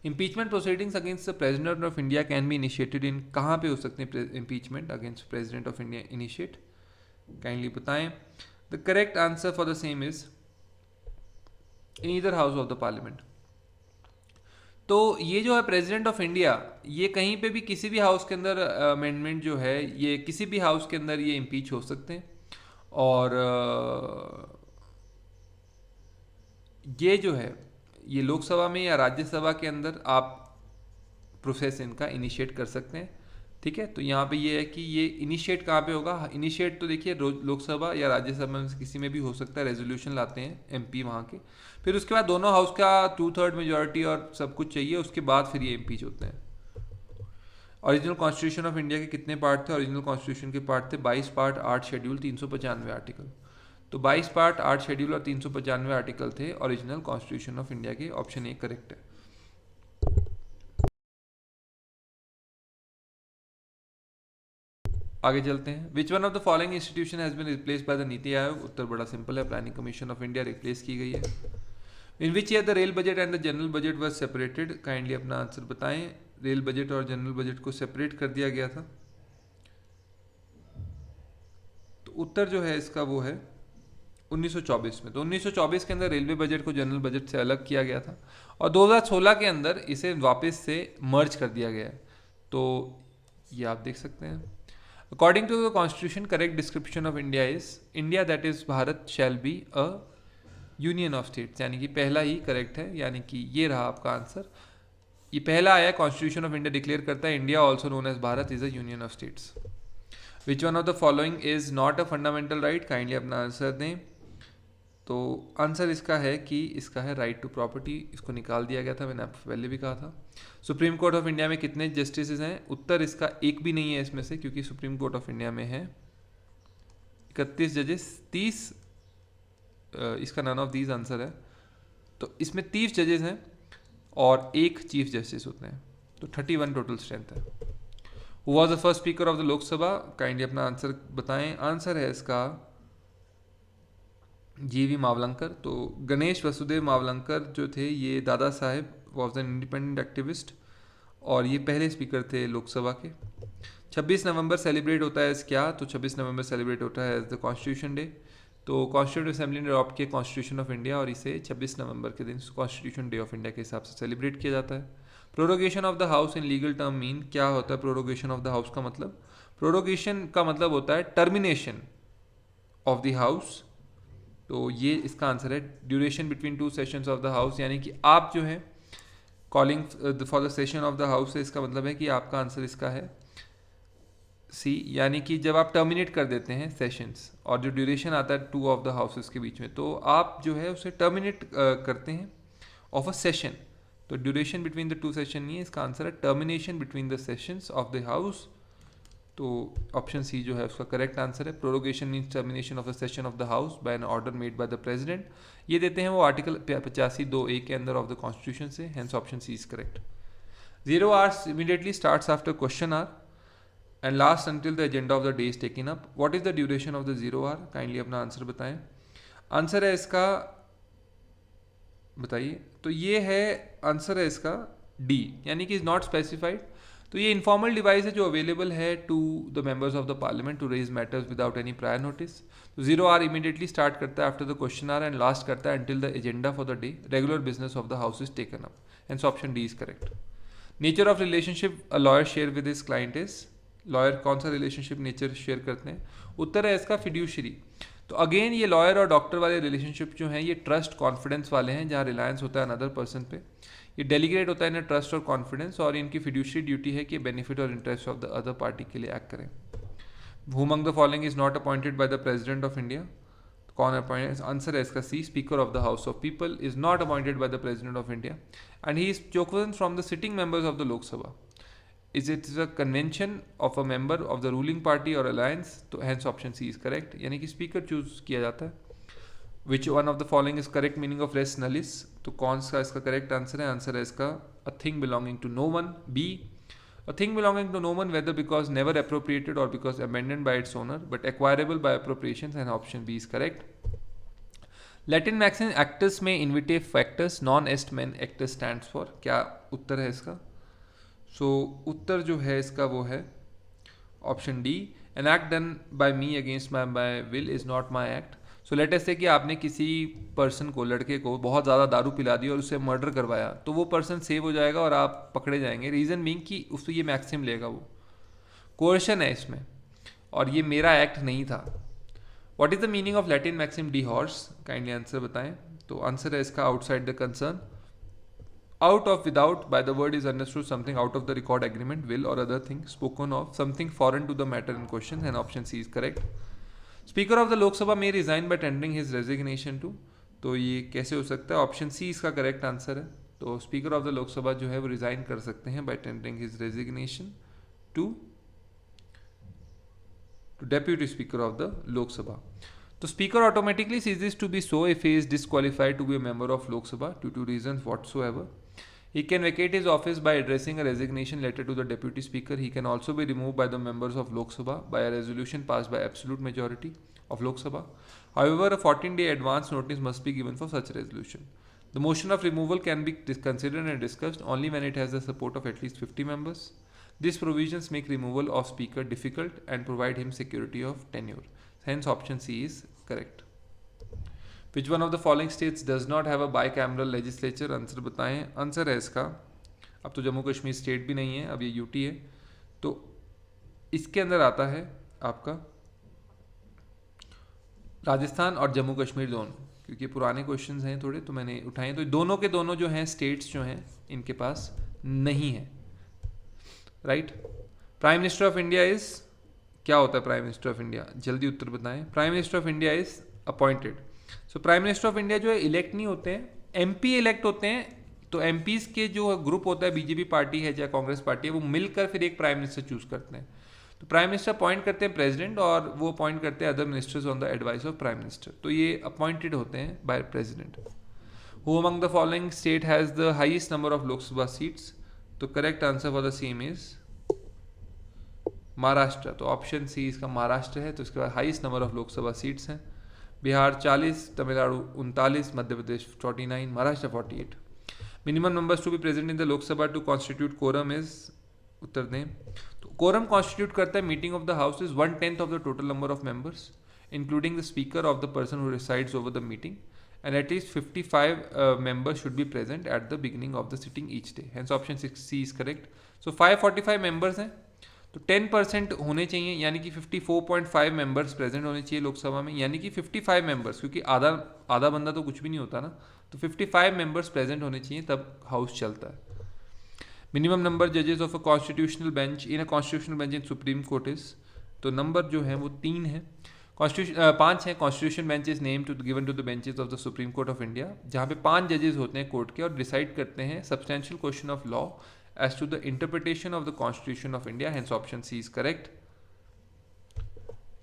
A: Impeachment proceedings against the president of India can be initiated in, कहाँ पे हो सकते हैं impeachment against president of India initiate? Kindly बताएं। The correct answer for the same is in either house of the parliament. तो ये जो है प्रेसिडेंट ऑफ इंडिया, ये कहीं पे भी किसी भी हाउस के अंदर अमेंडमेंट जो है ये किसी भी हाउस के अंदर ये इम्पीच हो सकते हैं, और ये जो है ये लोकसभा में या राज्यसभा के अंदर आप प्रोसेस इनका इनिशिएट कर सकते हैं। ठीक है, तो यहाँ पे ये है कि ये इनिशिएट कहाँ पे होगा। इनिशिएट तो देखिए लोकसभा या राज्यसभा में से किसी में भी हो सकता है, रेजोल्यूशन लाते हैं एमपी वहाँ के, फिर उसके बाद दोनों हाउस का 2/3 मेजोरिटी और सब कुछ चाहिए, उसके बाद फिर ये एमपीज होते हैं। ओरिजिनल कॉन्स्टिट्यूशन ऑफ इंडिया के कितने पार्ट थे? ओरिजिनल कॉन्स्टिट्यूशन के पार्ट थे 22 पार्ट, 8 शेड्यूल, 395 आर्टिकल। तो 22 पार्ट, 8 शेड्यूल और 395 आर्टिकल थे ओरिजिनल कॉन्स्टिट्यूशन ऑफ इंडिया के। ऑप्शन ए करेक्ट है। आगे चलते हैं। Which one of the following institution has been replaced by the NITI Aayog? उत्तर बड़ा सिंपल है, planning commission of India replace की गई है। In which year the rail budget and the general budget was separated? Kindly अपना आंसर बताएं। Rail budget और general budget को सेपरेट कर दिया गया था। तो उत्तर जो है इसका वो है 1924 में। तो 1924 के अंदर रेलवे बजट को जनरल बजट से अलग किया गया था और 2016 के अंदर इसे वापस से मर्ज कर दिया गया है। तो ये आप देख सकते हैं। According to the constitution, correct description of India is India that is Bharat shall be a union of states, यानी कि पहला ही करेक्ट है, यानी कि ये रहा आपका आंसर। ये पहला आया, कॉन्स्टिट्यूशन ऑफ इंडिया डिक्लेयर करता है India also known as Bharat is a union of states. Which one of the following is not a fundamental right? Kindly अपना आंसर दें। तो आंसर इसका है कि इसका है राइट टू प्रॉपर्टी। इसको निकाल दिया गया था, मैंने आपको पहले भी कहा था। सुप्रीम कोर्ट ऑफ इंडिया में कितने जस्टिस हैं? उत्तर इसका एक भी नहीं है इसमें से, क्योंकि सुप्रीम कोर्ट ऑफ इंडिया में है 31 जजेस, 30 इसका नन ऑफ दीज आंसर है। तो इसमें 30 जजेस हैं और एक चीफ जस्टिस होते हैं, तो 31 टोटल स्ट्रेंथ है। Who was the first speaker of the Lok Sabha? Kindly अपना आंसर बताएं। आंसर है इसका जीवी मावलंकर। तो गणेश वसुदेव मावलंकर जो थे, ये Dada Saheb was an independent activist और ये पहले स्पीकर थे लोकसभा के। 26 नवंबर सेलिब्रेट होता है क्या? तो 26 नवंबर सेलिब्रेट होता है एज द कॉन्स्टिट्यूशन डे। तो कॉन्स्टिट्यूंट असेंबली ने अडॉप्ट किया कॉन्स्टिट्यूशन ऑफ इंडिया और इसे 26 नवंबर के दिन कॉन्स्टिट्यूशन डे ऑफ इंडिया के हिसाब से सेलिब्रेट किया जाता है। Prorogation of the house in legal term mean, क्या होता है प्रोरोगेशन ऑफ द हाउस का मतलब? प्रोरोगेशन का मतलब होता है टर्मिनेशन ऑफ द हाउस। तो ये इसका आंसर है। Duration between 2 sessions of the house, यानी कि आप जो है calling for the session of the house से इसका मतलब है कि आपका आंसर इसका है सी, यानी कि जब आप टर्मिनेट कर देते हैं सेशंस और जो ड्यूरेशन आता है 2 ऑफ द हाउसेस के बीच में, तो आप जो है उसे टर्मिनेट करते हैं ऑफ अ सेशन। तो ड्यूरेशन बिटवीन द 2 सेशन नहीं है, इसका आंसर है termination between the sessions of the house. तो ऑप्शन सी जो है उसका करेक्ट आंसर है। Prorogation means termination of the session of the house by an order made by the president. ये देते हैं वो आर्टिकल 85(2)(a) के अंदर ऑफ द कॉन्स्टिट्यूशन से, hence option C is correct. 0 hours immediately starts after question hour and lasts until the agenda of the day is taken up. What is the duration of the 0 hour? Kindly अपना answer बताएं। Answer है इसका, बताइए। तो ये है answer है इसका डी, यानी कि इज नॉट स्पेसिफाइड। तो ये इनफॉर्मल डिवाइस है जो अवेलेबल है to the members of the parliament to raise matters without any prior notice. तो 0 hour इमीडिएटली स्टार्ट करता है after the question hour and last करता है until the agenda for the day, regular business of the house is taken up, hence option D is correct. Nature of relationship a lawyer share with his client is, lawyer कौन सा relationship nature share करते हैं? उत्तर है इसका fiduciary. तो again ये lawyer और doctor वाले रिलेशनशिप जो हैं ये ट्रस्ट कॉन्फिडेंस वाले हैं, जहाँ रिलायंस होता है अनदर पर्सन पे। ये डेलीगेट होता है इन ट्रस्ट और कॉन्फिडेंस, और इनकी फिड्यूशरी ड्यूटी है कि बेनिफिट और interest of the other party के लिए एक्ट करें। Who among the following is not appointed by the president of India? कौन अपॉइंटेड? आंसर है इसका C, speaker of the house of people is not appointed by the president of India and he is chosen from the sitting members of the Lok Sabha. Is it is a convention of a member of the ruling party और alliance? तो hence option C is correct, यानी कि speaker choose किया जाता है। Which one of the following is correct meaning of res nullius? तो कौन सा इसका करेक्ट आंसर है? आंसर है इसका a thing belonging to no one, B. A thing belonging to no one, whether because never appropriated or because abandoned by its owner, but acquirable by appropriations, and option B is correct. Latin maxim actus में invitive factus, non est men actus stands for, क्या उत्तर है इसका? So उत्तर जो है इसका वो है option D, an act done by me against my will is not my act. So let us से कि आपने किसी पर्सन को, लड़के को बहुत ज़्यादा दारू पिला दी और उससे मर्डर करवाया, तो वो पर्सन सेव हो जाएगा और आप पकड़े जाएंगे। रीज़न बीइंग कि उसको ये मैक्सिम लेगा, वो कोर्शन है इसमें और ये मेरा एक्ट नहीं था। What is the meaning of Latin maxim dehors? Kindly answer बताएं। तो आंसर है इसका outside the concern. Out of without by the word is understood something out of the record agreement, will or other thing spoken of, something foreign to the matter in question, and option C is correct. Speaker of the Lok Sabha में resign by tendering his resignation to, तो ये कैसे हो सकता है? Option C इसका correct answer है. तो स्पीकर ऑफ द लोकसभा जो है वो रिजाइन कर सकते हैं by tendering his resignation to deputy speaker of the Lok Sabha. तो speaker automatically ceases to be so if he is disqualified to be a member of Lok Sabha due to reasons whatsoever. He can vacate his office by addressing a resignation letter to the deputy speaker. He can also be removed by the members of Lok Sabha by a resolution passed by absolute majority of Lok Sabha. However, a 14-day advance notice must be given for such resolution. The motion of removal can be considered and discussed only when it has the support of at least 50 members. These provisions make removal of speaker difficult and provide him security of tenure. Hence, option C is correct. Which one of the following states does not have a bicameral legislature? Answer बताएं. Answer है इसका, अब तो Jammu Kashmir state भी नहीं है, अब ये यूटी है. तो इसके अंदर आता है आपका राजस्थान और जम्मू कश्मीर दोनों, क्योंकि पुराने क्वेश्चंस हैं थोड़े तो मैंने उठाए. तो दोनों के दोनों जो हैं स्टेट्स जो हैं इनके पास नहीं है. Right. Prime minister of India is, क्या होता है प्राइम मिनिस्टर ऑफ इंडिया? जल्दी उत्तर बताएं. Prime minister of India is appointed. So prime minister of India जो है इलेक्ट नहीं होते हैं, एमपी इलेक्ट होते हैं. तो एमपीज के जो ग्रुप होता है, बीजेपी पार्टी है चाहे कांग्रेस पार्टी है, वो मिलकर फिर एक प्राइम मिनिस्टर चूज करते हैं. तो प्राइम मिनिस्टर अपॉइंट करते हैं प्रेसिडेंट, और वो अपॉइंट करते हैं other ministers on the advice of prime minister. तो ये अपॉइंटेड होते हैं by president. Who among the following state has the highest number of Lok Sabha seats? तो correct answer for the same is Maharashtra. तो ऑप्शन सी इसका महाराष्ट्र है. तो इसके बाद highest number of Lok Sabha seats हैं. Bihar 40, Tamil Nadu 39, Madhya Pradesh 49, Maharashtra 48. Minimum numbers to be present in the Lok Sabha to constitute quorum is, उत्तर दें. तो कोरम कॉन्स्टिट्यूट करता है meeting of the house is 1/10 of the total number of members including the speaker of the person who presides over the meeting, and at least 55 members should be present at the beginning of the sitting each day. Hence option 6C is correct. So 545 members हैं, तो 10% होने चाहिए, यानी कि 54.5 members present होने चाहिए लोकसभा में, यानी कि 55 मेंबर्स, क्योंकि आधा आधा बंदा तो कुछ भी नहीं होता ना. तो 55 मेंबर्स प्रेजेंट होने चाहिए तब हाउस चलता है. मिनिमम नंबर जजेस of a constitutional bench in a constitutional bench in Supreme Court is, तो नंबर जो है वो 3 है. कॉन्स्टिट्यूशन 5 है. Constitution bench is name to given to the benches of the supreme Court of India, जहाँ पे 5 जजेस होते हैं कोर्ट के और डिसाइड करते हैं substantial question of law as to the interpretation of the Constitution of India. Hence option C is correct.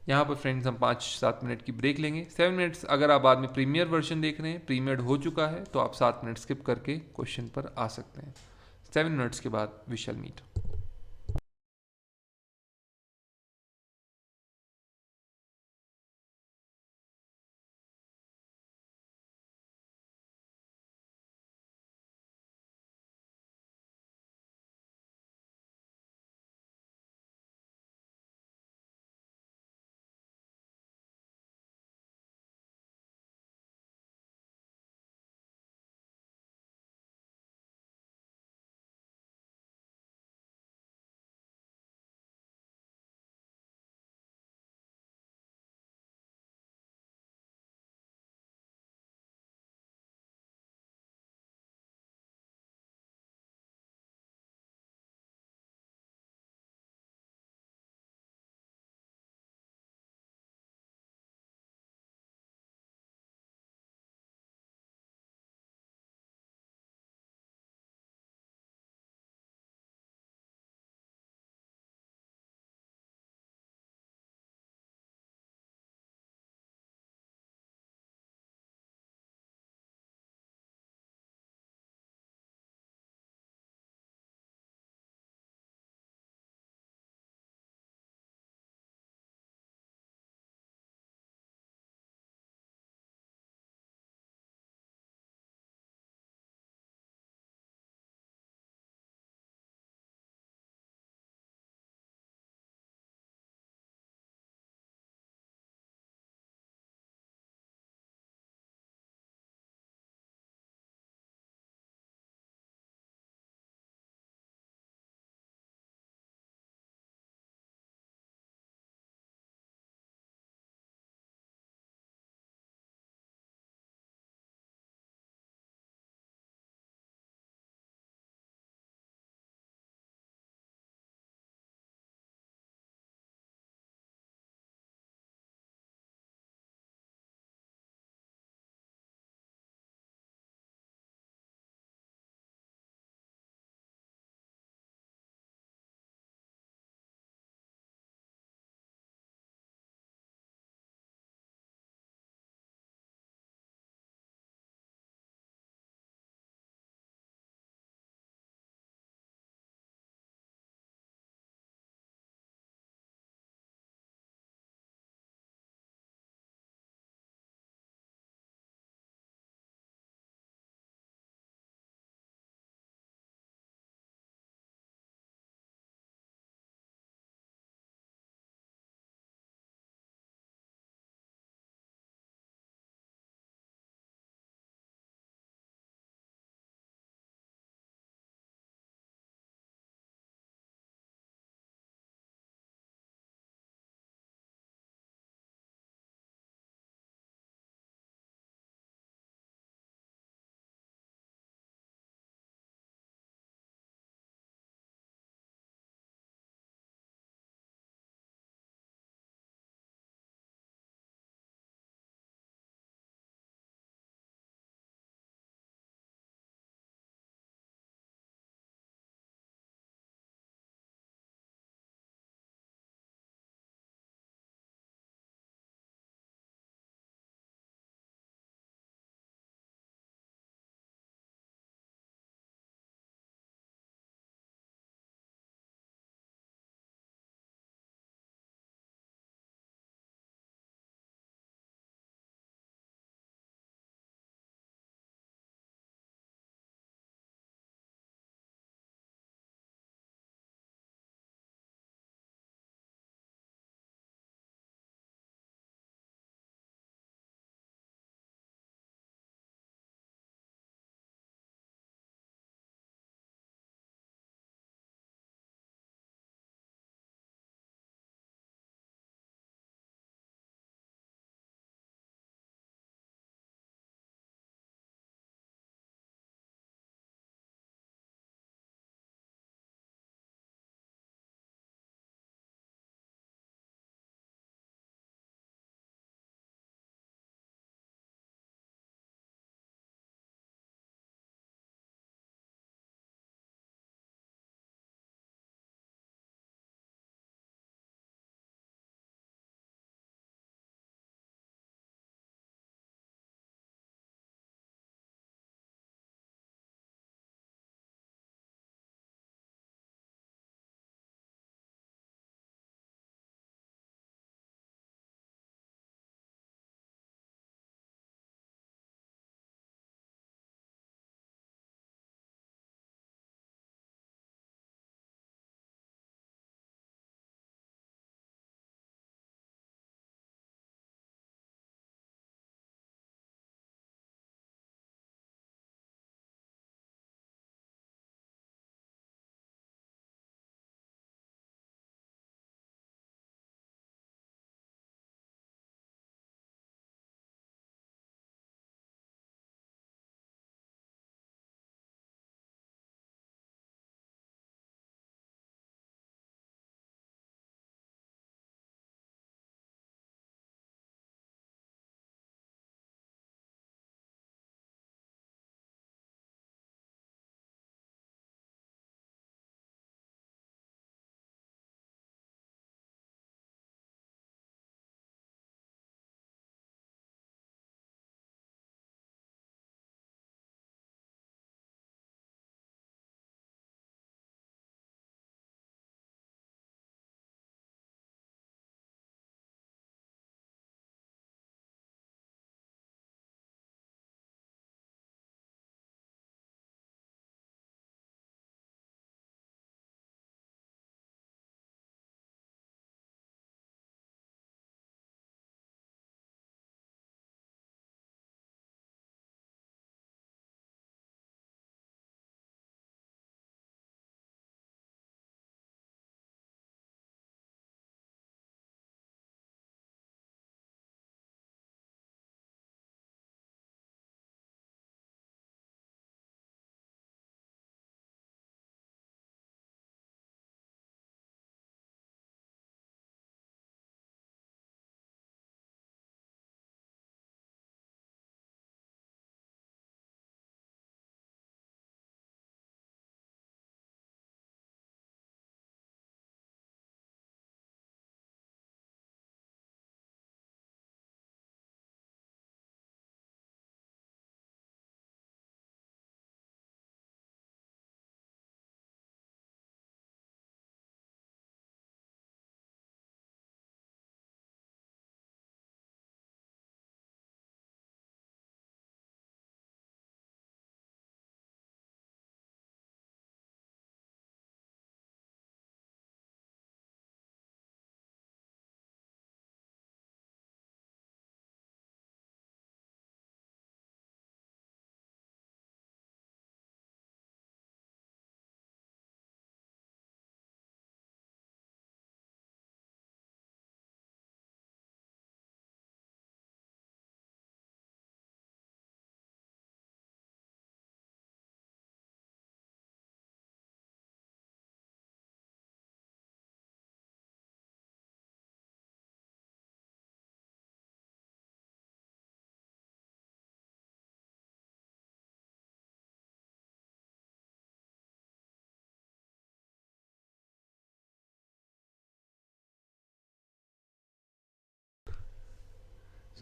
A: यहाँ पर फ्रेंड्स हम 5-7 मिनट की ब्रेक लेंगे. 7 मिनट्स अगर आप बाद में प्रीमियर वर्जन देख रहे हैं, प्रीमियर हो चुका है, तो आप 7 मिनट स्किप करके क्वेश्चन पर आ सकते हैं. 7 मिनट्स के बाद we shall meet.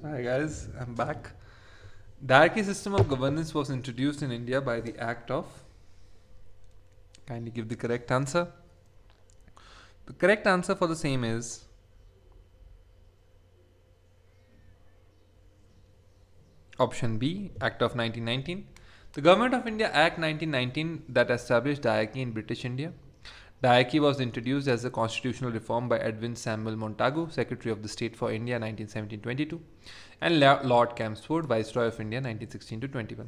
A: Hi guys, I'm back. The hierarchy system of governance was introduced in India by the Act of. Kindly give the correct answer. The correct answer for the same is option B, Act of 1919. The Government of India Act 1919 that established diarchy in British India. Diarchy was introduced as a constitutional reform by Edwin Samuel Montagu, Secretary of the State for India 1917-22, and Lord Chelmsford, Viceroy of India 1916-21.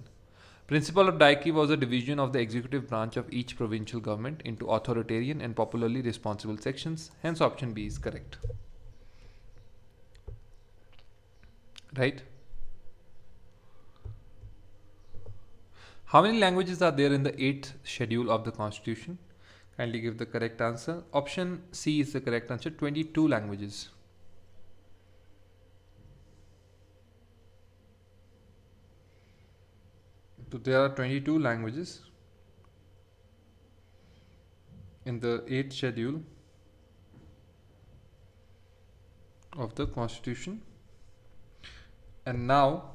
A: Principle of diarchy was a division of the executive branch of each provincial government into authoritarian and popularly responsible sections. Hence, option B is correct. Right? How many languages are there in the 8th schedule of the Constitution? Kindly give the correct answer. Option C is the correct answer. 22 languages. So there are 22 languages in the 8th schedule of the Constitution. And now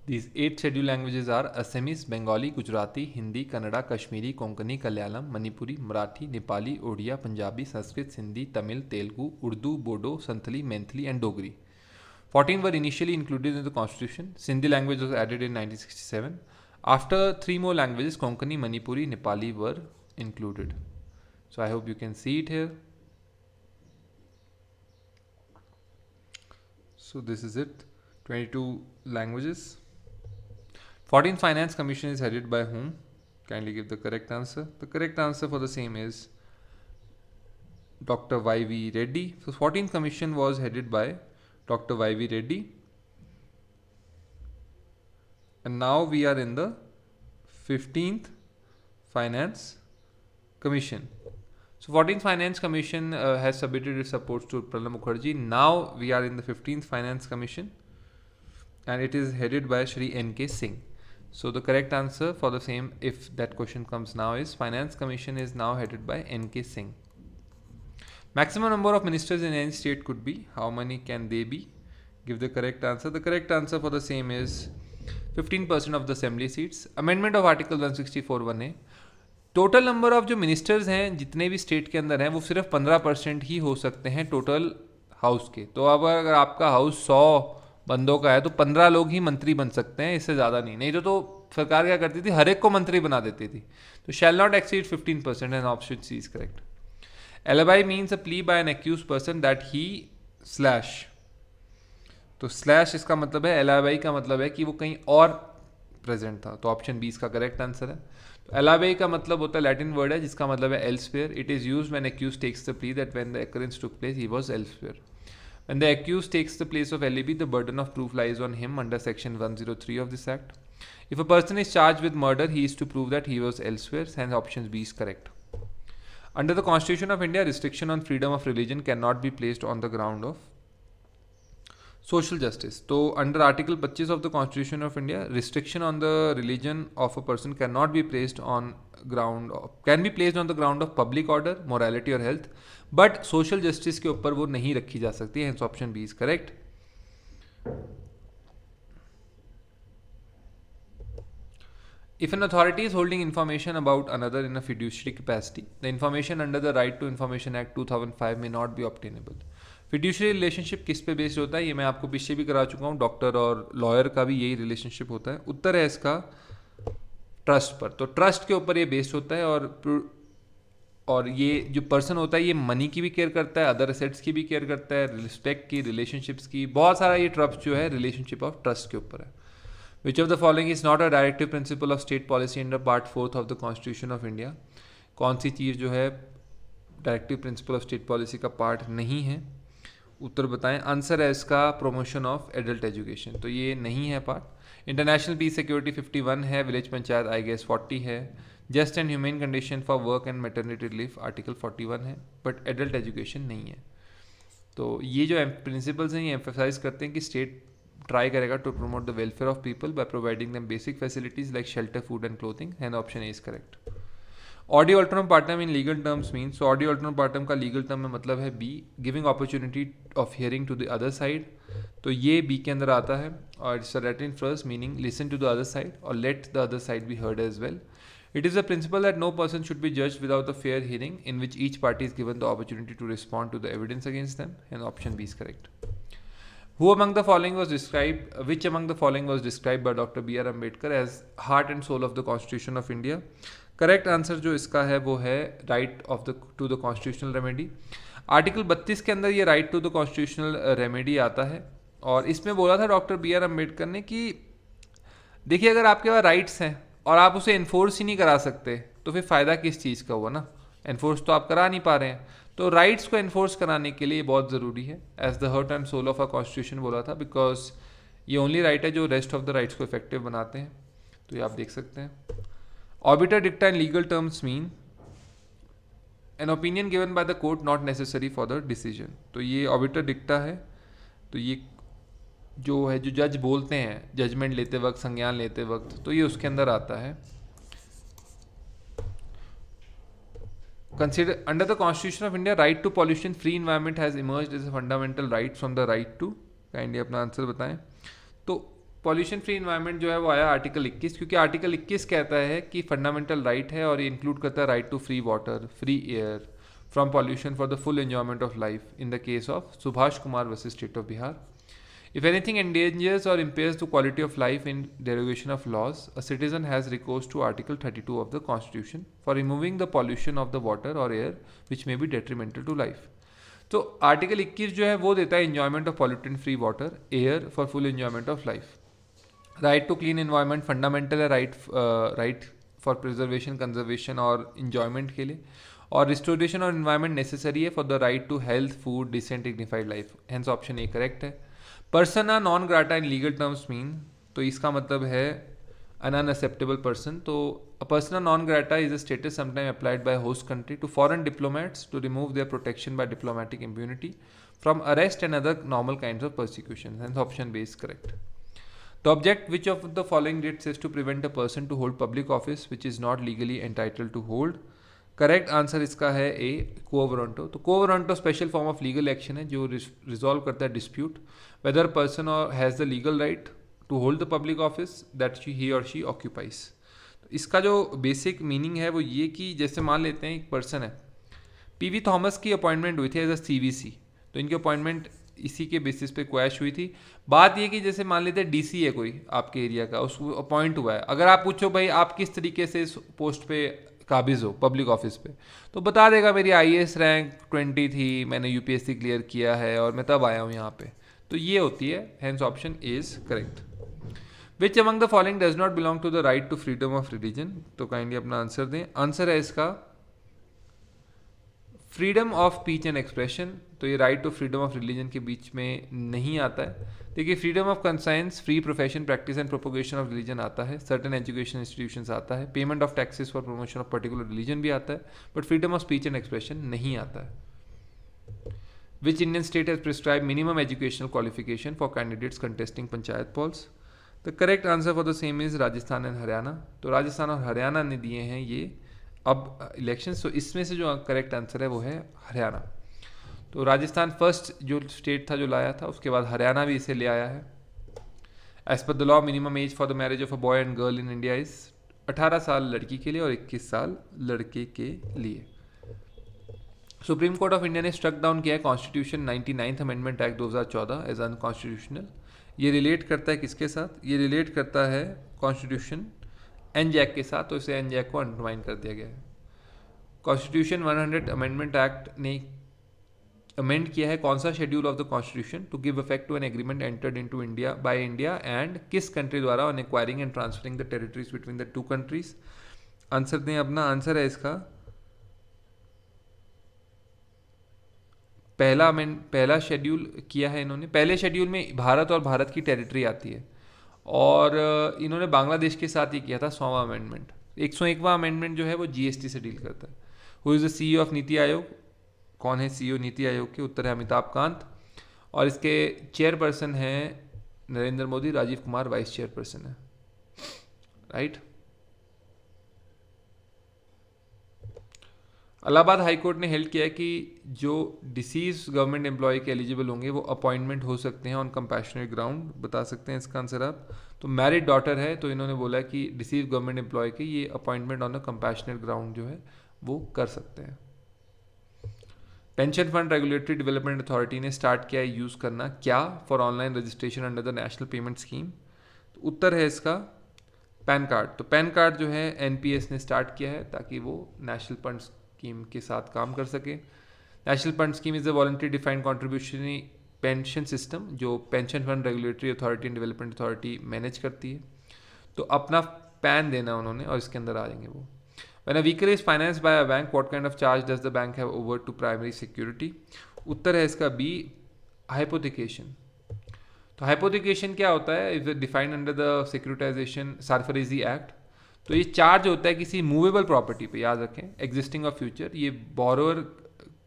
A: these 8 scheduled languages are Assamese, Bengali, Gujarati, Hindi, Kannada, Kashmiri, Konkani, Kalyalam, Manipuri, Marathi, Nepali, Odia, Punjabi, Sanskrit, Sindhi, Tamil, Telugu, Urdu, Bodo, Santhali, Maithili and Dogri. 14 were initially included in the Constitution. Sindhi language was added in 1967. After 3 more languages, Konkani, Manipuri, Nepali were included. So I hope you can see it here. So this is it. 22 languages. 14th Finance Commission is headed by whom? Kindly give the correct answer. The correct answer for the same is Dr. Y.V. Reddy. So 14th Commission was headed by Dr. Y.V. Reddy. And now we are in the 15th Finance Commission. So 14th Finance Commission has submitted its support to Pranab Mukherjee. Now we are in the 15th Finance Commission and it is headed by Shri N.K. Singh. So the correct answer for the same, if that question comes now, is Finance Commission is now headed by N.K. Singh. Maximum number of ministers in any state could be, how many can they be? Give the correct answer. The correct answer for the same is 15% of the assembly seats. Amendment of Article 164(1)(a). Total number of जो ministers हैं जितने भी state के अंदर हैं वो सिर्फ 15% ही हो सकते हैं टोटल हाउस के. तो अब अगर आपका हाउस 100 बंदों का है तो 15 लोग ही मंत्री बन सकते हैं, इससे ज़्यादा नहीं. नहीं तो सरकार क्या करती थी, हर एक को मंत्री बना देती थी. तो shall not exceed 15% and option C is correct. Alibi means a plea by an accused person that he slash. तो स्लैश इसका मतलब है, एलिबाई का मतलब है कि वो कहीं और प्रेजेंट था. तो ऑप्शन बी इसका करेक्ट आंसर है. तो एलिबाई का मतलब होता है लैटिन वर्ड है जिसका मतलब है elsewhere. It is used when accused takes the plea that when the occurrence took place he was elsewhere. When the accused takes the place of alibi, the burden of proof lies on him under section 103 of this act. If a person is charged with murder, he is to prove that he was elsewhere, hence option B is correct. Under the Constitution of India, restriction on freedom of religion cannot be placed on the ground of social justice. So under Article 25 of the Constitution of India, restriction on the religion of a person cannot be placed on the ground of public order, morality or health, but social justice के ऊपर वो नहीं रखी जा सकती है. Option B is correct. If an authority is holding information about another in a fiduciary capacity, the information under the Right to Information Act 2005 may not be obtainable. Fiduciary relationship किस पे बेस्ड होता है, ये मैं आपको पीछे भी करा चुका हूँ. डॉक्टर और लॉयर का भी यही रिलेशनशिप होता है. उत्तर है इसका ट्रस्ट पर. तो ट्रस्ट के ऊपर ये बेस्ड होता है और ये जो पर्सन होता है ये मनी की भी केयर करता है, अदर एसेट्स की भी केयर करता है, रिस्पेक्ट की, रिलेशनशिप्स की, बहुत सारा ये ट्रस्ट जो है रिलेशनशिप ऑफ ट्रस्ट के ऊपर है. विच of the following is not a directive principle of state policy under part 4 of the constitution of India. कौन सी चीज़ जो है directive principle of state policy का पार्ट नहीं है? उत्तर बताएं. आंसर है इसका प्रोमोशन ऑफ एडल्ट एजुकेशन. तो ये नहीं है पार्ट. इंटरनेशनल पीस सिक्योरिटी 51 है. विलेज पंचायत आई गेस 40 है. Just and human condition for work and maternity relief article 41 है. बट एडल्ट एजुकेशन नहीं है. तो ये जो प्रिंसिपल्स हैं ये एम्फेसाइज करते हैं कि स्टेट ट्राई करेगा to promote the welfare of people by providing them basic facilities like shelter, food and clothing. And option A is correct. Audi alteram partem in legal terms mean, so audi alteram partem का legal term में मतलब है B, giving opportunity of hearing to the other side, तो ये B के अंदर आता है. और it's a Latin phrase meaning listen to the other side और let the other side be heard as well. It is a principle that no person should be judged without a fair hearing in which each party is given the opportunity to respond to the evidence against them, and option B is correct. Who among the following was described, which among the following was described by Dr. B.R. Ambedkar as heart and soul of the Constitution of India? Correct answer जो इसका है वो है right of the to the constitutional remedy. Article 32 के अंदर ये right to the constitutional remedy आता है. और इसमें बोला था डॉक्टर बी आर अम्बेडकर ने कि देखिए अगर आपके पास राइट्स हैं और आप उसे इन्फोर्स ही नहीं करा सकते तो फिर फ़ायदा किस चीज़ का हुआ ना. इन्फोर्स तो आप करा नहीं पा रहे हैं, तो राइट्स को इन्फोर्स कराने के लिए बहुत ज़रूरी है. As the heart and soul of a constitution बोला था, बिकॉज ये ओनली राइट है जो रेस्ट ऑफ द राइट्स को इफेक्टिव बनाते हैं. तो ये आप देख सकते हैं. Obiter dicta in legal terms mean an opinion given by the court not necessary for the decision. तो ये ऑबिटर डिक्टा है, तो ये जो है जो जज बोलते हैं जजमेंट लेते वक्त, संज्ञान लेते वक्त, तो ये उसके अंदर आता है. Consider under the constitution of India right to pollution free environment has emerged as a fundamental right from the right to. Kindly अपना आंसर बताएं. तो पॉल्यूशन फ्री इन्वायरमेंट जो है वो आया आर्टिकल 21, क्योंकि आर्टिकल 21 कहता है कि फंडामेंटल राइट है और ये इंक्लूड करता है right to free water, free air from pollution for the full enjoyment of life in the case of Subhash Kumar versus state of Bihar. If anything endangers or impairs the quality of life in derogation of laws, a citizen has recourse to Article 32 of the Constitution for removing the pollution of the water or air which may be detrimental to life. तो article 21 जो है वो देता है enjoyment of pollutant free water, air for full enjoyment of life. Right to clean environment fundamental है right for preservation, conservation और enjoyment के लिए. और रिस्टोरेशन और environment necessary है for the right to health, food, decent, dignified life. Hence option A correct है. Persona non grata in legal terms mean, तो इसका मतलब है अन अनएक्सेप्टेबल पर्सन. तो a persona non grata is a status sometime applied by host country to foreign diplomats to remove their protection by diplomatic immunity from arrest and other normal kinds of persecution. Hence option B is correct. The object which of the following deeds is to prevent a person to hold public office which is not legally entitled to hold. Correct answer इसका है A, quo warranto. तो quo warranto special form of legal action है जो resolve करता है dispute whether a person or has the legal right to hold the public office that he or she occupies. तो इसका जो बेसिक मीनिंग है वो ये कि जैसे मान लेते हैं एक पर्सन है, पीवी थॉमस की अपॉइंटमेंट हुई थी एज अ सीवीसी, तो इनकी अपॉइंटमेंट इसी के बेसिस पे क्वैश हुई थी. बात ये कि जैसे मान लेते हैं डीसी है कोई आपके एरिया का, उसको अपॉइंट हुआ है. अगर आप पूछो भाई आप किस तरीके से इस पोस्ट पे काबिज हो पब्लिक ऑफिस पे, तो बता देगा मेरी आईएएस रैंक 20 थी, मैंने यूपीएससी क्लियर किया है और मैं तब आया हूँ यहाँ पे. तो ये होती है. Hence option is correct. Which among the following does not belong to the right to freedom of religion. तो काइंडली अपना आंसर दें. आंसर है इसका freedom of speech and expression. तो ये right to freedom of religion के बीच में नहीं आता है. देखिए freedom of conscience, free profession, practice and propagation of religion आता है. सर्टन एजुकेशन इंस्टीट्यूशंस आता है. Payment of taxes for promotion of particular religion भी आता है. But freedom of speech and expression नहीं आता है. Which Indian state has prescribed minimum educational qualification for candidates contesting panchayat polls? The correct answer for the same is Rajasthan and Haryana. तो राजस्थान और हरियाणा ने दिए हैं ये अब इलेक्शंस. तो इसमें से जो करेक्ट आंसर है वो है हरियाणा. तो राजस्थान फर्स्ट जो स्टेट था जो लाया था, उसके बाद हरियाणा भी इसे ले आया है. As per the law minimum age for the marriage of a boy and girl in India is 18 साल लड़की के लिए और 21 साल लड़के के लिए. सुप्रीम कोर्ट ऑफ इंडिया ने स्ट्रक डाउन किया है constitution 99th amendment act 2014 as unconstitutional. ये रिलेट करता है किसके साथ? ये रिलेट करता है कॉन्स्टिट्यूशन एनजैक के साथ. तो इसे एनजैक को अंडरमाइन कर दिया गया है. कॉन्स्टिट्यूशन 100 अमेंडमेंट एक्ट ने अमेंड किया है कौन सा schedule of the constitution to give effect to an agreement entered into India by India and किस कंट्री द्वारा on acquiring and transferring the territories between the two countries. Answer दें. अपना answer है इसका पहला शेड्यूल किया है इन्होंने. पहले शेड्यूल में भारत और भारत की टेरिटरी आती है और इन्होंने बांग्लादेश के साथ ही किया था 100वां अमेंडमेंट. 101वां अमेंडमेंट जो है वो जीएसटी से डील करता है. Who is the CEO of NITI Aayog? कौन है सीईओ नीति आयोग के? उत्तर है अमिताभ कांत. और इसके चेयरपर्सन हैं नरेंद्र मोदी. राजीव कुमार वाइस चेयरपर्सन है. राइट. इलाहाबाद हाई कोर्ट ने हेल्ड किया है कि जो डिसीज गवर्नमेंट एम्प्लॉय के एलिजिबल होंगे वो अपॉइंटमेंट हो सकते हैं ऑन कंपैशनेट ग्राउंड। बता सकते हैं इसका आंसर आप। तो मैरिड डॉटर है तो इन्होंने बोला कि डिसीज गवर्नमेंट एम्प्लॉय के ये appointment on a compassionate ground जो है वो कर सकते हैं। Pension fund regulatory development authority ने स्टार्ट किया है यूज़ करना क्या for online registration under the national payment scheme. तो उत्तर है इसका पैन कार्ड। तो पैन कार्ड जो है एनपीएस ने स्टार्ट किया है ताकि वो नेशनल फंड स्कीम के साथ काम कर सके। National fund scheme is a voluntary defined contributory pension system जो pension fund regulatory authority and development authority manage करती है। तो अपना पैन देना उन्होंने और इसके अंदर आ जाएंगे वो। When a vehicle is financed by a bank, what kind of charge does the bank have over to primary security? उत्तर है इसका बी, हाइपोथिकेशन। तो हाइपोथिकेशन क्या होता है? Is defined under the securitisation SARFAESI act. तो ये चार्ज होता है किसी मूवेबल प्रॉपर्टी पे, याद रखें, एग्जिस्टिंग और फ्यूचर। ये बोरोअर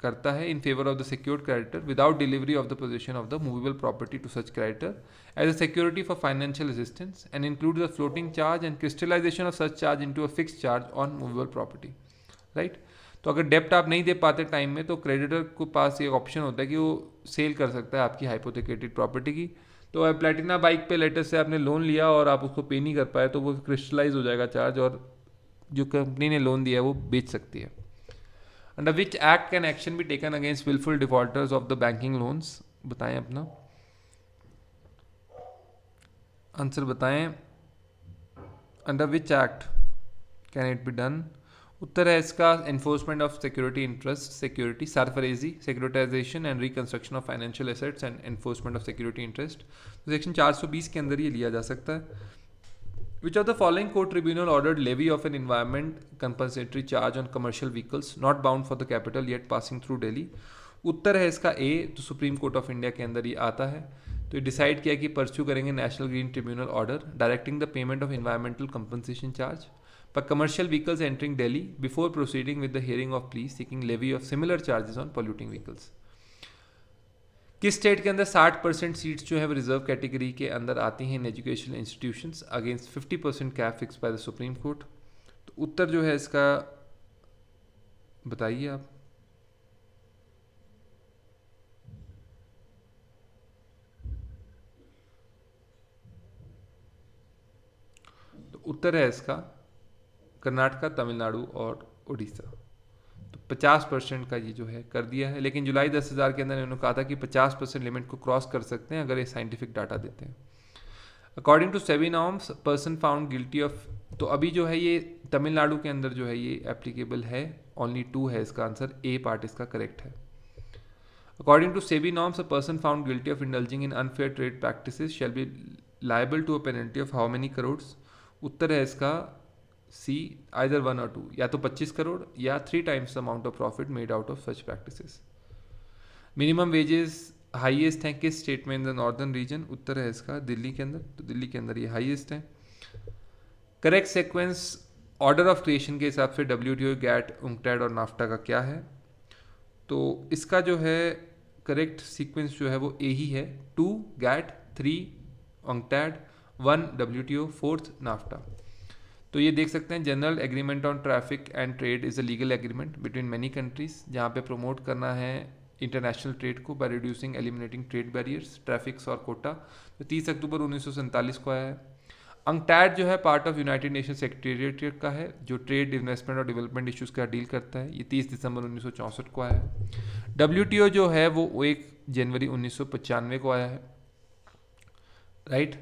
A: करता है in favour of the secured creditor without delivery of the possession of the movable property to such creditor as a security for financial assistance and include the floating charge and crystallisation of such charge into a fixed charge on movable property. Right. तो अगर डेप्ट आप नहीं दे पाते time में तो creditor को पास एक option होता है कि वो सेल कर सकता है आपकी हाइपोथेकेटेड प्रॉपर्टी की। तो प्लेटिना बाइक पे लेटेस्ट से आपने लोन लिया और आप उसको पे नहीं कर पाए तो वो क्रिस्टलाइज हो जाएगा चार्ज और जो कंपनी ने लोन दिया है वो बेच सकती है। Under which act can action be taken against wilful defaulters of the banking loans. बताएं अपना आंसर बताएं। Under which act can it be done. उत्तर है इसका enforcement of security interest security SARFAESI securitisation and reconstruction of financial assets and enforcement of security interest. तो section 420 के अंदर ये लिया जा सकता है। Which of the following court tribunal ordered levy of an environment compensatory charge on commercial vehicles not bound for the capital yet passing through Delhi? उत्तर है इसका ए। तो सुप्रीम कोर्ट ऑफ इंडिया के अंदर ये आता है। तो ये डिसाइड किया कि परस्यू करेंगे national green tribunal order directing the payment of environmental compensation charge पर commercial vehicles entering Delhi before proceeding with the hearing of pleas seeking levy of similar charges on polluting vehicles. किस state के अंदर 60% seats जो है वो reserve category के अंदर आती हैं in educational institutions against 50% cap fix by the supreme court. तो उत्तर जो है इसका बताइए आप। तो उत्तर है इसका कर्नाटका, तमिलनाडु और उड़ीसा। तो 50% का ये जो है कर दिया है, लेकिन जुलाई 10,000 के अंदर इन्होंने कहा था कि 50% लिमिट को क्रॉस कर सकते हैं अगर ये साइंटिफिक डाटा देते हैं। According to SEBI norms person found guilty of. तो अभी जो है ये तमिलनाडु के अंदर जो है ये एप्लीकेबल है, ओनली 2 है इसका आंसर, ए पार्ट इसका करेक्ट है। According to SEBI norms a person found guilty of indulging in unfair trade practices shall be liable to a penalty of how many crores. उत्तर है इसका सी, आइदर 1 और 2, या तो 25 करोड़ या 3 times the amount of profit made out of such practices. Minimum wages highest हैं किस state में इन द नॉर्दर्न रीजन। उत्तर है इसका दिल्ली के अंदर। तो दिल्ली के अंदर ये हाईएस्ट है। Correct sequence order of creation के हिसाब से WTO, गैट, UNCTAD और नाफ्टा का क्या है। तो इसका जो है करेक्ट सीक्वेंस जो है वो ए ही है। 2 gate, 3 UNCTAD, 1 WTO, 4th NAFTA. तो ये देख सकते हैं general agreement on traffic and trade is a legal agreement between many countries जहाँ पे प्रमोट करना है इंटरनेशनल ट्रेड को by reducing eliminating trade barriers, traffics और कोटा। तो 30 अक्टूबर 1947 को आया है। UNCTAD जो है part of United nation secretariat का है जो ट्रेड, इन्वेस्टमेंट और डेवलपमेंट इश्यूज का डील करता है। ये 30 दिसंबर 1964 को आया है। WTO जो है वो 1 जनवरी 1995 को आया है। राइट।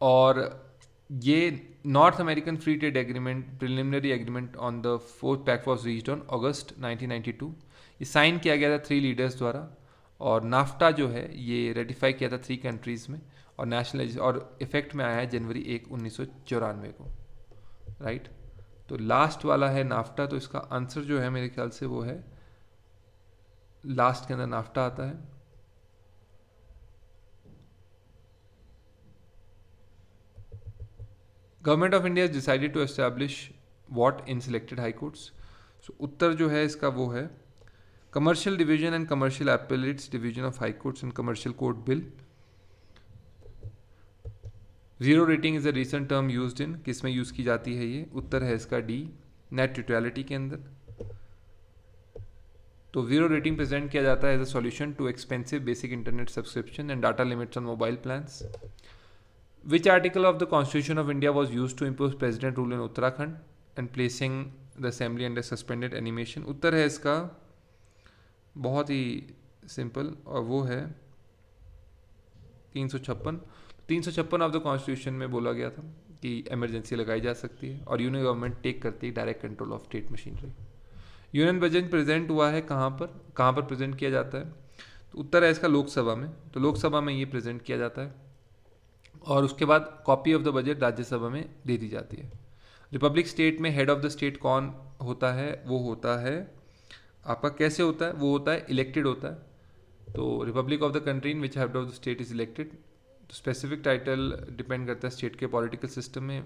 A: और ये North American Free Trade Agreement preliminary agreement on the 4th pact was reached on August 1992। ये साइन किया गया था 3 लीडर्स द्वारा। और नाफ्टा जो है ये रेटिफाई किया था 3 कंट्रीज़ में और नेशनल और इफेक्ट में आया है जनवरी 1, 1994 को। राइट। तो लास्ट वाला है नाफ्टा। तो इसका आंसर जो है मेरे ख्याल से वो है लास्ट के अंदर नाफ्टा आता है। Government of India decided to establish what in selected high courts. So उत्तर जो है इसका वो है commercial division and commercial appellates division of high courts and commercial court bill. Zero rating is a recent term used in, किस में use की जाती है ये। उत्तर है इसका डी, नेट न्यूट्रलिटी के अंदर। तो जीरो रेटिंग प्रेजेंट किया जाता है as a solution to expensive basic internet subscription and data limits on mobile plans. Which article of the Constitution of India was used to impose president rule in Uttarakhand and placing the assembly under suspended animation? उत्तर है इसका बहुत ही simple और वो है 356. 356 of the constitution में बोला गया था कि इमरजेंसी लगाई जा सकती है और यूनियन गवर्नमेंट टेक करती है direct control of state machinery. Union budget present हुआ है कहाँ पर प्रेजेंट किया जाता है? तो उत्तर है इसका लोकसभा में. तो लोकसभा में ये प्रेजेंट किया जाता है और उसके बाद copy of the budget Rajya Sabha में दे दी जाती है. रिपब्लिक स्टेट में हेड ऑफ द स्टेट कौन होता है? वो होता है आपका, कैसे होता है? वो होता है इलेक्टेड होता है. तो republic of the country in which head of the state is elected. तो स्पेसिफिक टाइटल डिपेंड करता है स्टेट के पॉलिटिकल सिस्टम में.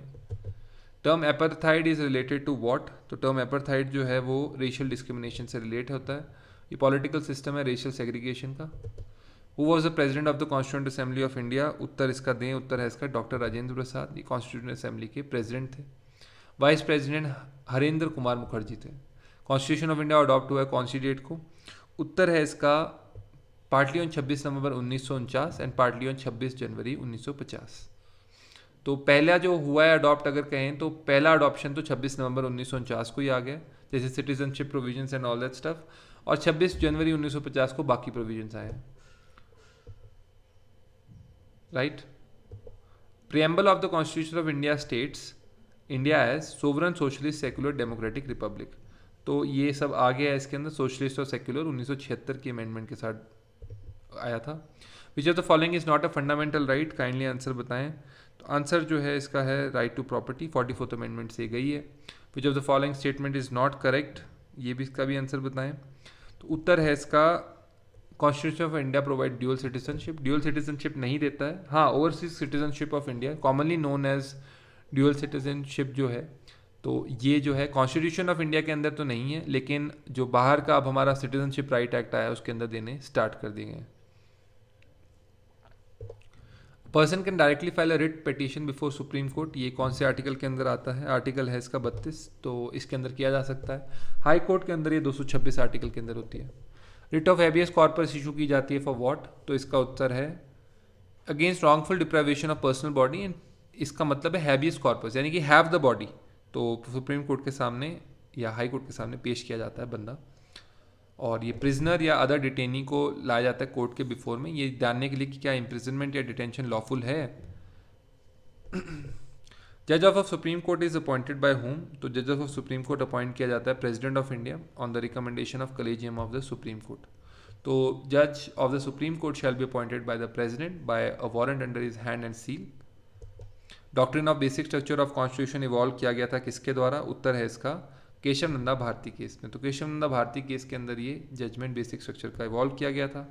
A: Term apartheid is related to what? तो टर्म एपरथाइड जो है वो रेशियल डिस्क्रिमिनेशन से रिलेट होता है. ये पॉलिटिकल सिस्टम है रेशियल सेग्रीगेशन का. Who was the president of the constituent assembly of India? उत्तर इसका दें. उत्तर है इसका डॉक्टर राजेंद्र प्रसाद. ये कॉन्स्टिट्यूंट असेंबली के प्रेजिडेंट थे. वाइस प्रेसिडेंट हरेंद्र कुमार मुखर्जी थे. कॉन्स्टिट्यूशन ऑफ इंडिया अडॉप्ट हुआ है कौन सी डेट को? उत्तर है इसका partly on 26 November 1949 and partly on 26 जनवरी 1950. तो पहला जो हुआ है अडॉप्ट अगर कहें तो पहला अडॉप्शन तो 26 नवंबर 1949 को ही आ गया, जैसे citizenship provisions and all that stuff, और 26 जनवरी 1950 को बाकी प्रोविजंस आए हैं. Right. Preamble of the constitution of India states India as sovereign socialist secular democratic republic. तो ये सब आ गया है इसके अंदर. सोशलिस्ट और सेक्युलर 1976 की अमेंडमेंट के साथ आया था. विच of the following is not a fundamental right? Kindly answer बताएं. तो आंसर जो है इसका है right to property. 44th amendment से गई है. विच of the following statement is not correct? ये भी इसका भी आंसर बताएं. तो उत्तर है इसका Constitution of India provide dual citizenship. Dual citizenship नहीं देता है. हाँ, overseas citizenship of India commonly known as dual citizenship जो है, तो ये जो है कॉन्स्टिट्यूशन ऑफ इंडिया के अंदर तो नहीं है, लेकिन जो बाहर का अब हमारा सिटीजनशिप राइट एक्ट आया है उसके अंदर देने स्टार्ट कर दिए गए. Person can directly file a writ petition before supreme court. ये कौन से आर्टिकल के अंदर आता है? आर्टिकल है इसका 32. तो इसके अंदर किया जा सकता है. हाई कोर्ट के अंदर ये 226 आर्टिकल के अंदर होती है. Writ of habeas corpus issue की जाती है फॉर व्हाट? तो इसका उत्तर है against wrongful deprivation of personal body. And इसका मतलब है हैबियस कॉर्पस यानी कि हैव द बॉडी. तो सुप्रीम कोर्ट के सामने या हाई कोर्ट के सामने पेश किया जाता है बंदा, और ये प्रिजनर या अदर डिटेनी को लाया जाता है कोर्ट के बिफोर में, ये जानने के लिए कि क्या इम्प्रिजनमेंट या डिटेंशन लॉफुल है. जज of supreme Court is appointed by home? तो जज ऑफ सुप्रीम कोर्ट अपॉइंट किया जाता है president of India on the recommendation of collegium of the supreme court. तो जज of the supreme court shall be appointed by the president bye a warrant under his hand and seal. Doctrine of basic structure of constitution evolve किया गया था किसके द्वारा? उत्तर है इसका Keshav Nanda Bharti case में. तो केशव नंदा भारती केस के अंदर ये जजमेंट बेसिक स्ट्रक्चर का इवॉल्व किया गया था.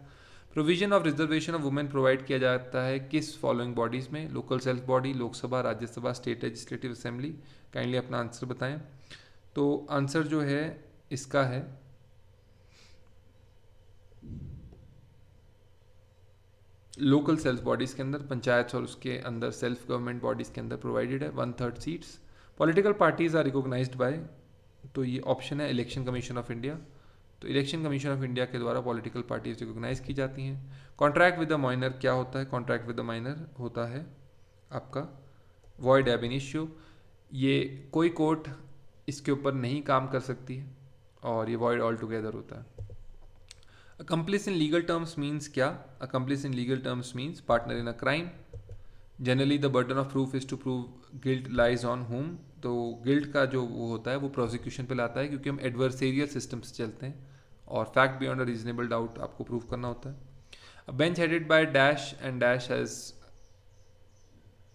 A: Provision of reservation of women provide किया जाता है किस फॉलोइंग बॉडीज में? Local self body, Lok Sabha, Rajya Sabha, state legislative assembly. Kindly अपना आंसर बताएं. तो आंसर जो है इसका है लोकल सेल्फ बॉडीज़ के अंदर, पंचायत और उसके अंदर सेल्फ गवर्नमेंट बॉडीज़ के अंदर प्रोवाइडेड है 1/3 seats. Political parties are recognised by, तो ये ऑप्शन है इलेक्शन कमीशन ऑफ इंडिया. तो इलेक्शन कमीशन ऑफ इंडिया के द्वारा पॉलिटिकल पार्टीज रिकॉग्नाइज की जाती हैं. कॉन्ट्रैक्ट विद द माइनर क्या होता है? कॉन्ट्रैक्ट विद द माइनर होता है आपका वॉइड एब इनिशियो. ये कोई कोर्ट इसके ऊपर नहीं काम कर सकती है और ये वॉइड ऑल टुगेदर होता है. Accomplice in legal terms means क्या? Accomplice in legal terms means partner in a crime. Generally the burden of proof is to prove guilt lies on whom. तो guilt का जो वो होता है वो prosecution पे लाता है, क्योंकि हम adversarial system से चलते हैं और fact beyond a reasonable doubt आपको prove करना होता है. A bench headed by dash and dash has,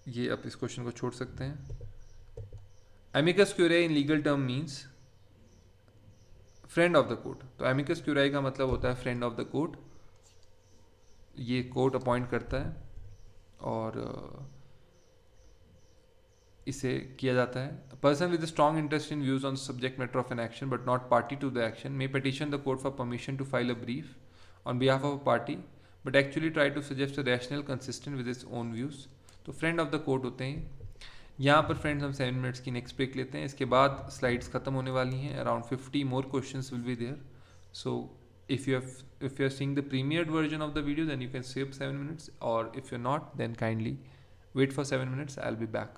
A: ये आप इस क्वेश्चन को छोड़ सकते हैं. Amicus curiae in legal term means friend of the court. तो एमिकस क्यूराई का मतलब होता है फ्रेंड ऑफ द कोर्ट. ये कोर्ट अपॉइंट करता है और इसे किया जाता है. Person with strong interest in views on subject matter of an action but not party to the action may petition the court for permission to file a brief on behalf of a party but actually try to suggest a rational consistent with its own views. तो friend of the court होते हैं. यहाँ पर friends हम 7 minutes की next break लेते हैं. इसके बाद स्लाइड्स खत्म होने वाली हैं. Around 50 more questions will be there. So if you're seeing the premiered version of the video, then you can skip 7 minutes, or if you're not, then kindly wait for 7 minutes. I'll be back.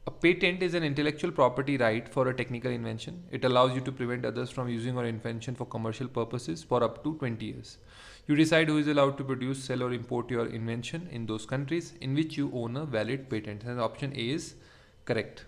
A: A patent is an intellectual property right for a technical invention. It allows you to prevent others from using your invention for commercial purposes for up to 20 years. You decide who is allowed to produce, sell, or import your invention in those countries in which you own a valid patent. And option A is correct.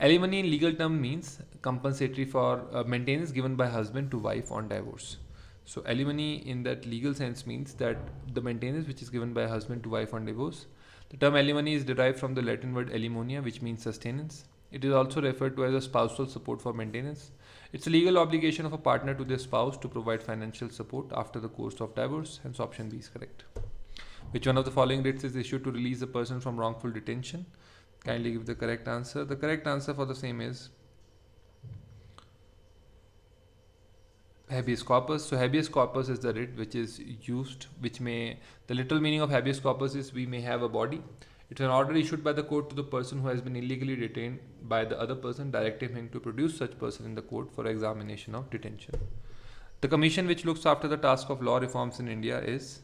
A: Alimony in legal term means compensatory for maintenance given by husband to wife on divorce. So alimony in that legal sense means that the maintenance which is given by husband to wife on divorce. The term alimony is derived from the Latin word alimonia, which means sustenance. It is also referred to as a spousal support for maintenance. It's a legal obligation of a partner to their spouse to provide financial support after the course of divorce. Hence option B is correct. Which one of the following writs is issued to release a person from wrongful detention? Kindly give the correct answer. The correct answer for the same is habeas corpus. So habeas corpus is the writ which is used, the literal meaning of habeas corpus is we may have a body. It's an order issued by the court to the person who has been illegally detained by the other person, directing him to produce such person in the court for examination of detention. The commission which looks after the task of law reforms in India is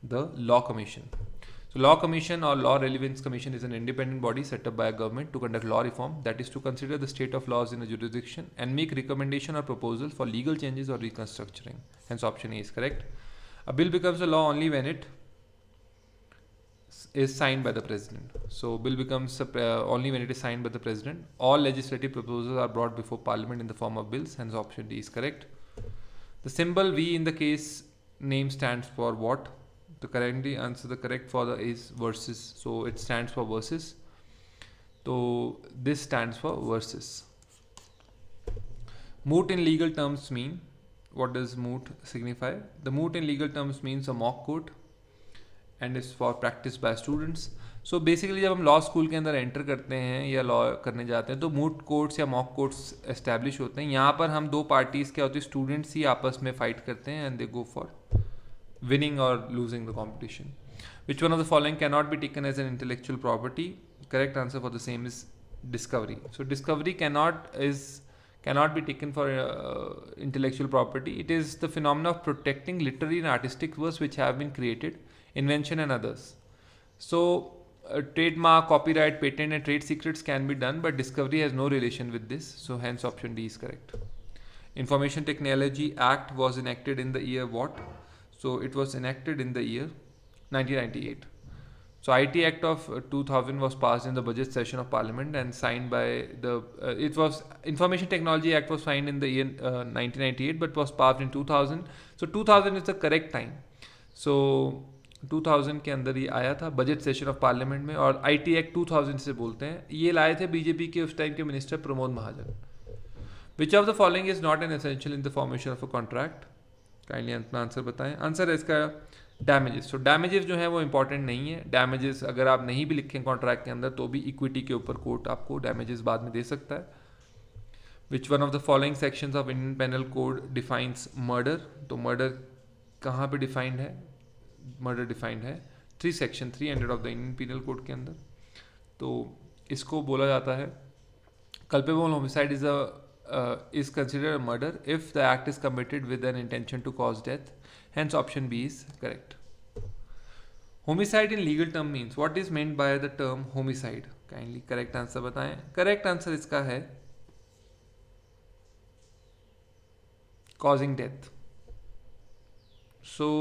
A: the Law Commission. So Law Commission or Law Relevance Commission is an independent body set up by a government to conduct law reform, that is to consider the state of laws in a jurisdiction and make recommendation or proposal for legal changes or reconstructuring. Hence option A is correct. A bill becomes a law only when it is signed by the president. So bill becomes only when it is signed by the president. All legislative proposals are brought before parliament in the form of bills. Hence option D is correct. The symbol V in the case name stands for what? The correct for the is versus. So it stands for versus. So this stands for versus. Moot in legal terms mean, what does moot signify? The moot in legal terms means a mock court and is for practice by students. So basically जब हम law school के अंदर enter करते हैं या law करने जाते हैं तो मूट कोर्ट्स या मॉक कोर्ट्स एस्टैब्लिश होते हैं. यहाँ पर हम दो पार्टीज़ क्या होती है, स्टूडेंट्स ही आपस में फाइट करते हैं and they go for winning or losing the competition. Which one of the following cannot be taken as an intellectual property? Correct answer for the same is discovery. So discovery cannot be taken for intellectual property. It is the phenomenon of protecting literary and artistic works which have been created, invention and others. So trademark, copyright, patent and trade secrets can be done, but discovery has no relation with this. So hence option D is correct. Information Technology Act was enacted in the year what? So it was enacted in the year 1998. So IT Act of 2000 was passed in the budget session of Parliament and signed by Information Technology Act was signed in the year 1998 but was passed in 2000. So 2000 is the correct time. So 2000 के अंदर ये आया था budget session of parliament में और IT act 2000 से बोलते हैं. ये लाए थे बीजेपी के उस टाइम के minister Pramod Mahajan. Which of the following is not an essential in the formation of a contract? Kindly अपना आंसर बताएं. आंसर है इसका डैमेजेस. तो डैमेजेस जो है वो इंपॉर्टेंट नहीं है. डैमेजेस अगर आप नहीं भी लिखें कॉन्ट्रैक्ट के अंदर तो भी इक्विटी के ऊपर कोर्ट आपको डैमेजेस बाद में दे सकता है. Which one of the following sections of Indian Penal Code defines murder? तो मर्डर कहाँ पे डिफाइंड है? मर्डर डिफाइंड है section 300 of the Indian Penal Code के अंदर. तो इसको बोला जाता है culpable homicide is considered a murder if the act is committed with an intention to cause death. Hence option B is correct. Homicide in legal term means, what is meant by the term homicide? Kindly correct answer बताएं. Correct answer इसका है causing death. So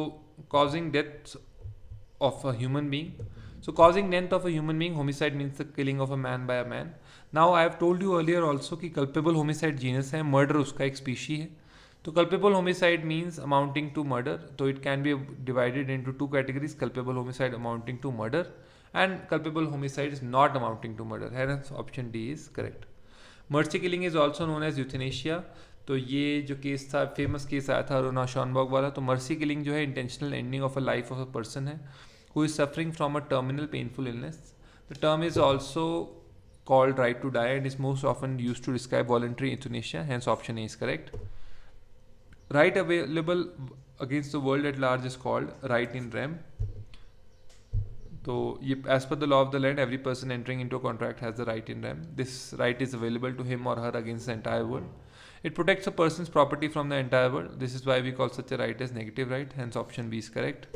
A: causing death of a human being. So causing death of a human being, homicide means the killing of a man by a man. Now I have told you earlier also कि culpable homicide genus है, murder उसका एक species है. तो culpable homicide means amounting to murder. तो it can be divided into two categories: culpable homicide amounting to murder and culpable homicide is not amounting to murder. Hence option D is correct. Mercy killing is also known as euthanasia. तो ये जो case था, famous case आया था रोना शॉनबर्ग वाला. तो mercy killing जो है intentional ending of a life of a person है who is suffering from a terminal painful illness. The term is also called right to die and is most often used to describe voluntary euthanasia. Hence option A is correct. Right available against the world at large is called right in rem. So as per the law of the land, every person entering into a contract has the right in rem. This right is available to him or her against the entire world. It protects a person's property from the entire world. This is why we call such a right as negative right. Hence option B is correct.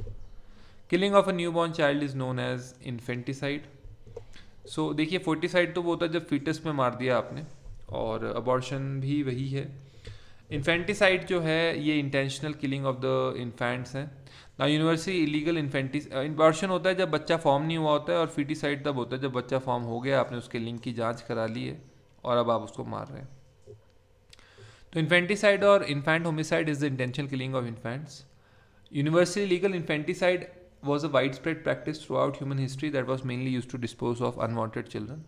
A: Killing of a newborn child is known as infanticide. सो देखिए फोर्टिसाइड तो वो होता है जब foetus में मार दिया आपने, और अबॉर्शन भी वही है। इन्फेंटिसाइड जो है ये intentional killing of the infants है ना। यूनिवर्सली इलीगल अबॉर्शन होता है जब बच्चा फॉर्म नहीं हुआ होता है, और फीटिसाइड तब होता है जब बच्चा फॉर्म हो गया, आपने उसके लिंग की जांच करा ली है और अब आप उसको मार रहे हैं। तो इन्फेंटिसाइड और infant homicide is the intentional killing of infants. Universally legal infanticide was a widespread practice throughout human history that was mainly used to dispose of unwanted children.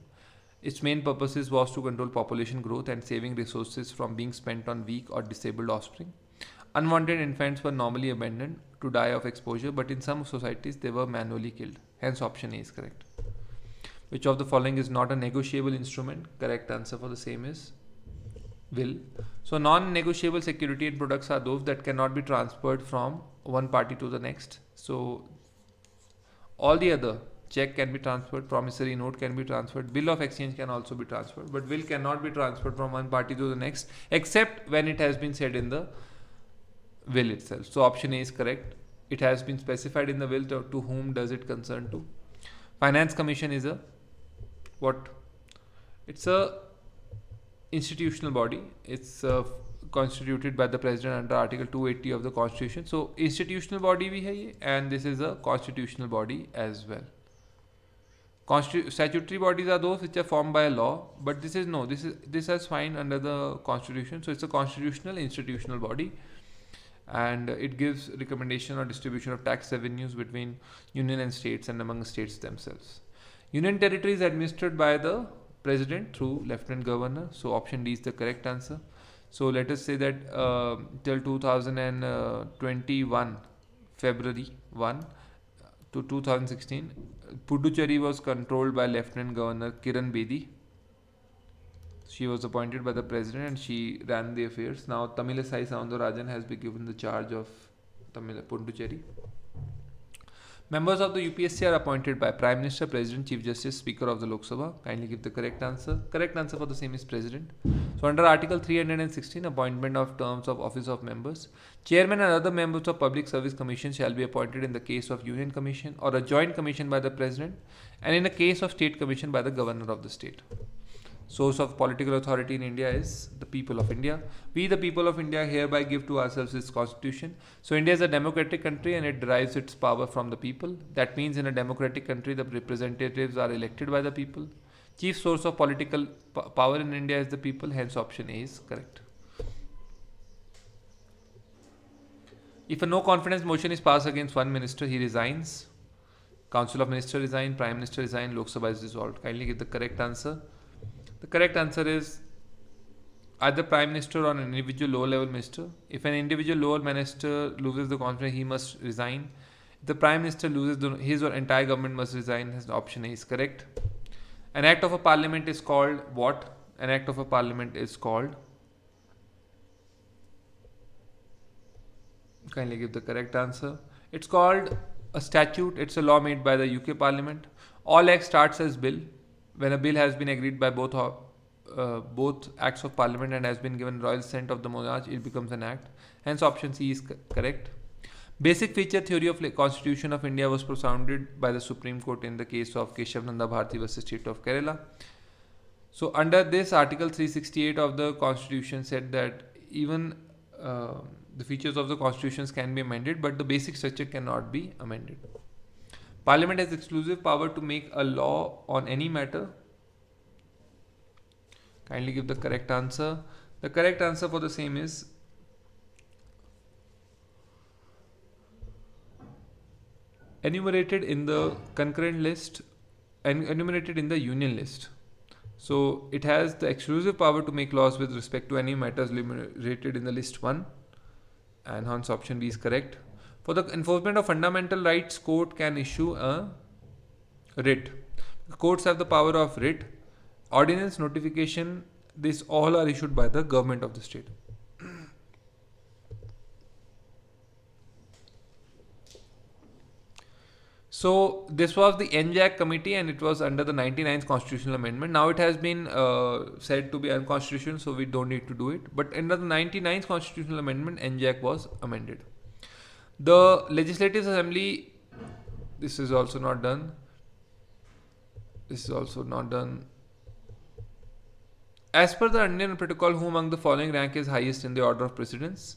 A: Its main purposes was to control population growth and saving resources from being spent on weak or disabled offspring. Unwanted infants were normally abandoned to die of exposure, but in some societies they were manually killed. Hence, option A is correct. Which of the following is not a negotiable instrument? Correct answer for the same is will. So non-negotiable security and products are those that cannot be transferred from one party to the next. So all the other, check can be transferred, promissory note can be transferred, bill of exchange can also be transferred, but will cannot be transferred from one party to the next except when it has been said in the will itself. So option A is correct. It has been specified in the will to whom does it concern to. Finance Commission is a what? It's a institutional body. It's constituted by the president under Article 280 of the Constitution. So institutional body भी है ये, and this is a constitutional body as well. Statutory bodies are those which are formed by a law, but this is fine under the Constitution. So it's a constitutional institutional body, and it gives recommendation or distribution of tax revenues between union and states and among states themselves. Union territory is administered by the president through lieutenant governor. So option D is the correct answer. So let us say that till 2021 February 1 to 2016, Puducherry was controlled by Lieutenant Governor Kiran Bedi. She was appointed by the president and she ran the affairs. Now Tamilisai Soundararajan has been given the charge of Puducherry. Members of the UPSC are appointed by Prime Minister, President, Chief Justice, Speaker of the Lok Sabha. Kindly give the correct answer. Correct answer for the same is President. So under Article 316, appointment of terms of office of members, Chairman and other members of Public Service Commission shall be appointed in the case of Union Commission or a joint commission by the President, and in a case of State Commission by the Governor of the state. Source of political authority in India is the people of India. We, the people of India, hereby give to ourselves this constitution. So India is a democratic country and it derives its power from the people. That means in a democratic country, the representatives are elected by the people. Chief source of political power in India is the people. Hence, option A is correct. If a no confidence motion is passed against one minister, he resigns. Council of Ministers resign, Prime Minister resign, Lok Sabha is dissolved. Kindly give the correct answer. The correct answer is either Prime Minister or an individual lower level minister. If an individual lower minister loses the confidence, he must resign. If the Prime Minister loses his or entire government must resign. His option A is correct. An act of a parliament is called what? An act of a parliament is called. Kindly give the correct answer. It's called a statute. It's a law made by the UK Parliament. All acts starts as bill. When a bill has been agreed by both acts of parliament and has been given royal assent of the monarch, it becomes an act. Hence option C is correct. Basic feature theory of Constitution of India was propounded by the Supreme Court in the case of Keshav Nanda Bharti versus State of Kerala. So under this, Article 368 of the Constitution said that even the features of the constitutions can be amended, but the basic structure cannot be amended. Parliament has exclusive power to make a law on any matter. Kindly give the correct answer. The correct answer for the same is enumerated in the concurrent list and enumerated in the union list. So it has the exclusive power to make laws with respect to any matters enumerated in the list 1, and hence option B is correct. For the enforcement of fundamental rights, court can issue a writ. The courts have the power of writ, ordinance, notification. These all are issued by the government of the state. So this was the NJAC committee and it was under the 99th constitutional amendment. Now it has been said to be unconstitutional, so we don't need to do it. But under the 99th constitutional amendment, NJAC was amended. The Legislative Assembly, this is also not done. This is also not done. As per the Andean Protocol, who among the following rank is highest in the order of precedence?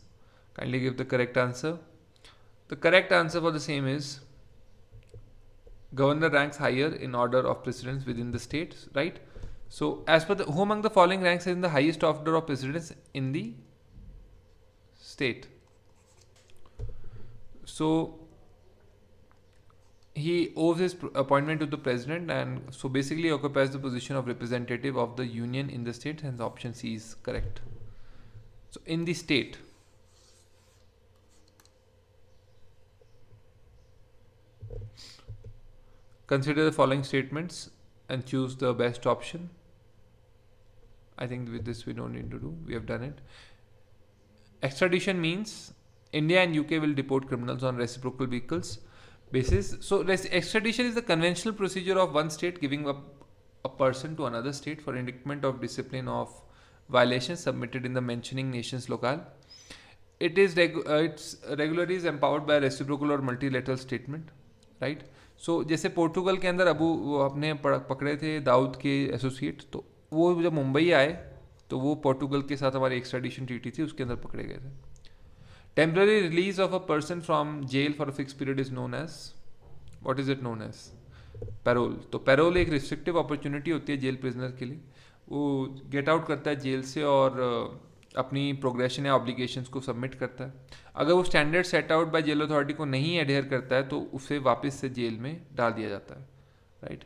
A: Kindly give the correct answer. The correct answer for the same is governor ranks higher in order of precedence within the state, right? So, as per the who among the following ranks is in the highest order of precedence in the state? So, he owes his appointment to the president, and so basically occupies the position of representative of the union in the state, hence option C is correct. So, in the state, consider the following statements and choose the best option. I think with this we don't need to do, we have done it. Extradition means India and UK will deport criminals on reciprocal vehicles basis. So extradition is the conventional procedure of one state giving up a person to another state for indictment of discipline of violations submitted in the mentioning nations locale. It is it's regularly is empowered by reciprocal और multilateral statement, right? So जैसे पोर्टुगल के अंदर अबू वो अपने पकड़े थे दाऊद के associate, तो वो जब मुंबई आए तो वो पोर्टुगल के साथ हमारी एक्स्ट्राडिशन ट्रीटी थी, उसके अंदर पकड़े गए थे. Temporary release of a person from jail for a fix period is known as, what is it known as? Parole. तो पैरोल एक रिस्ट्रिक्टिव अपॉर्चुनिटी होती है जेल प्रिजनर के लिए. वो गेट आउट करता है जेल से और अपनी प्रोग्रेशन या ऑब्लिगेशंस को सबमिट करता है. अगर वो standard set out by jail authority को नहीं एडहेयर करता है तो उसे वापस से जेल में डाल दिया जाता है, right?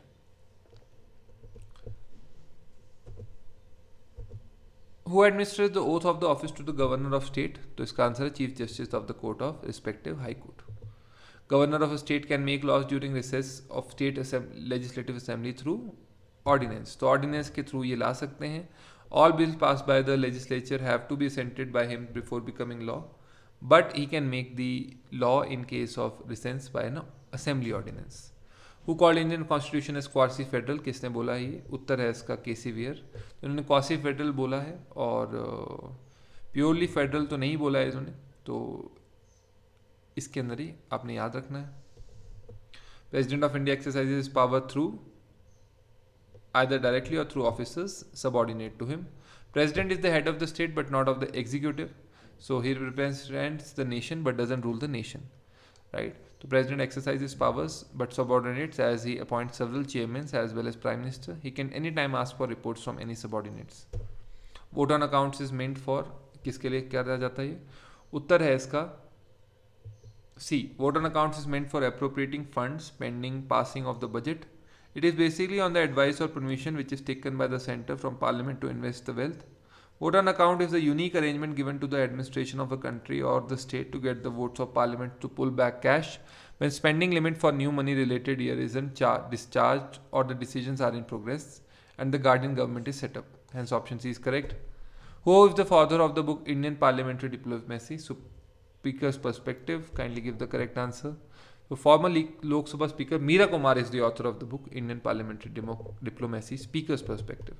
A: Who administers the oath of the office to the governor of state? तो इसका आंसर है chief justice of the court of respective high court. Governor of a state can make laws during recess of state legislative assembly through ordinance. तो ordinance के through ये ला सकते हैं. All bills passed by the legislature have to be assented by him before becoming law, but he can make the law in case of recess by an assembly ordinance. Who called Indian constitution as quasi federal? किसने बोला है ये? उत्तर है इसका केसी wear. तो इन्होंने quasi federal बोला है और प्योरली फेडरल तो नहीं बोला है इन्होंने, तो इसके अंदर ही आपने याद रखना है. President of India exercises power through either directly or through officers subordinate to him. President is the head of the state but not of the executive, so he represents the nation but doesn't rule the nation, right? The president exercises powers but subordinates as he appoints several chairmen as well as prime minister. He can anytime ask for reports from any subordinates. Vote on accounts is meant for, किसके लिए क्या रहा जाता है ये? उत्तर है इसका C. Vote on accounts is meant for appropriating funds pending passing of the budget. It is basically on the advice or permission which is taken by the centre from parliament to invest the wealth. Vote on account is a unique arrangement given to the administration of a country or the state to get the votes of parliament to pull back cash when spending limit for new money related year isn't discharged or the decisions are in progress and the guardian government is set up. Hence option C is correct. Who is the father of the book Indian Parliamentary Diplomacy? So speaker's perspective. Kindly give the correct answer. So former Lok Sabha Speaker Meera Kumar is the author of the book Indian Parliamentary Diplomacy, Speaker's Perspective.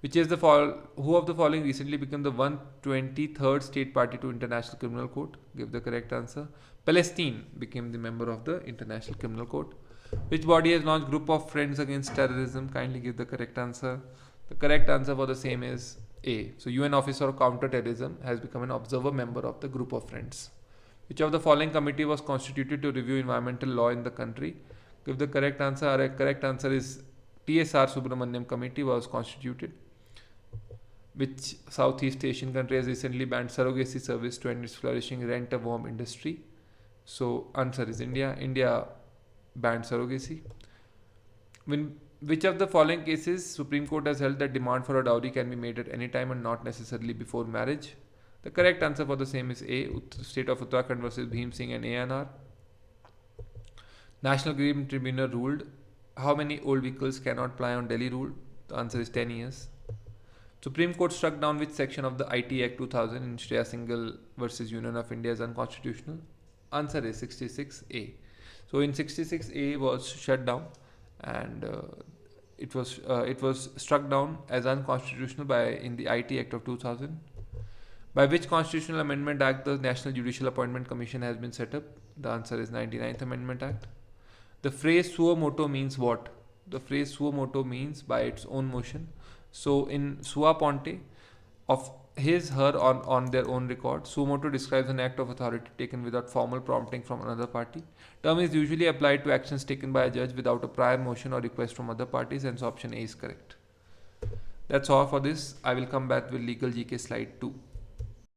A: Which is who of the following recently became the 123rd state party to International Criminal Court? Give the correct answer. Palestine became the member of the International Criminal Court. Which body has launched Group of Friends Against Terrorism? Kindly give the correct answer. The correct answer for the same is A. So UN Officer of Counter-Terrorism has become an observer member of the Group of Friends. Which of the following committee was constituted to review environmental law in the country? Give the correct answer. Our correct answer is TSR Subramaniam Committee was constituted. Which Southeast Asian country has recently banned surrogacy service to end its flourishing rent-a-worm industry? So answer is India. India banned surrogacy. Which of the following cases Supreme Court has held that demand for a dowry can be made at any time and not necessarily before marriage? The correct answer for the same is A. State of Uttarakhand versus Bhim Singh and ANR. National Green Tribunal ruled how many old vehicles cannot ply on Delhi rule? The answer is 10 years. Supreme Court struck down which section of the IT Act 2000 in Shreya Singhal versus Union of India as unconstitutional? Answer is 66A. So in 66A was shut down and it was struck down as unconstitutional in the IT Act of 2000. By which constitutional amendment act the National Judicial Appointment Commission has been set up? The answer is 99th Amendment Act. The phrase suo motu means what? the phrase suo motu means by its own motion. So in sua ponte, of his, her, on their own record, suo motu describes an act of authority taken without formal prompting from another party. Term is usually applied to actions taken by a judge without a prior motion or request from other parties, hence option A is correct. That's all for this. I will come back with legal GK slide 2.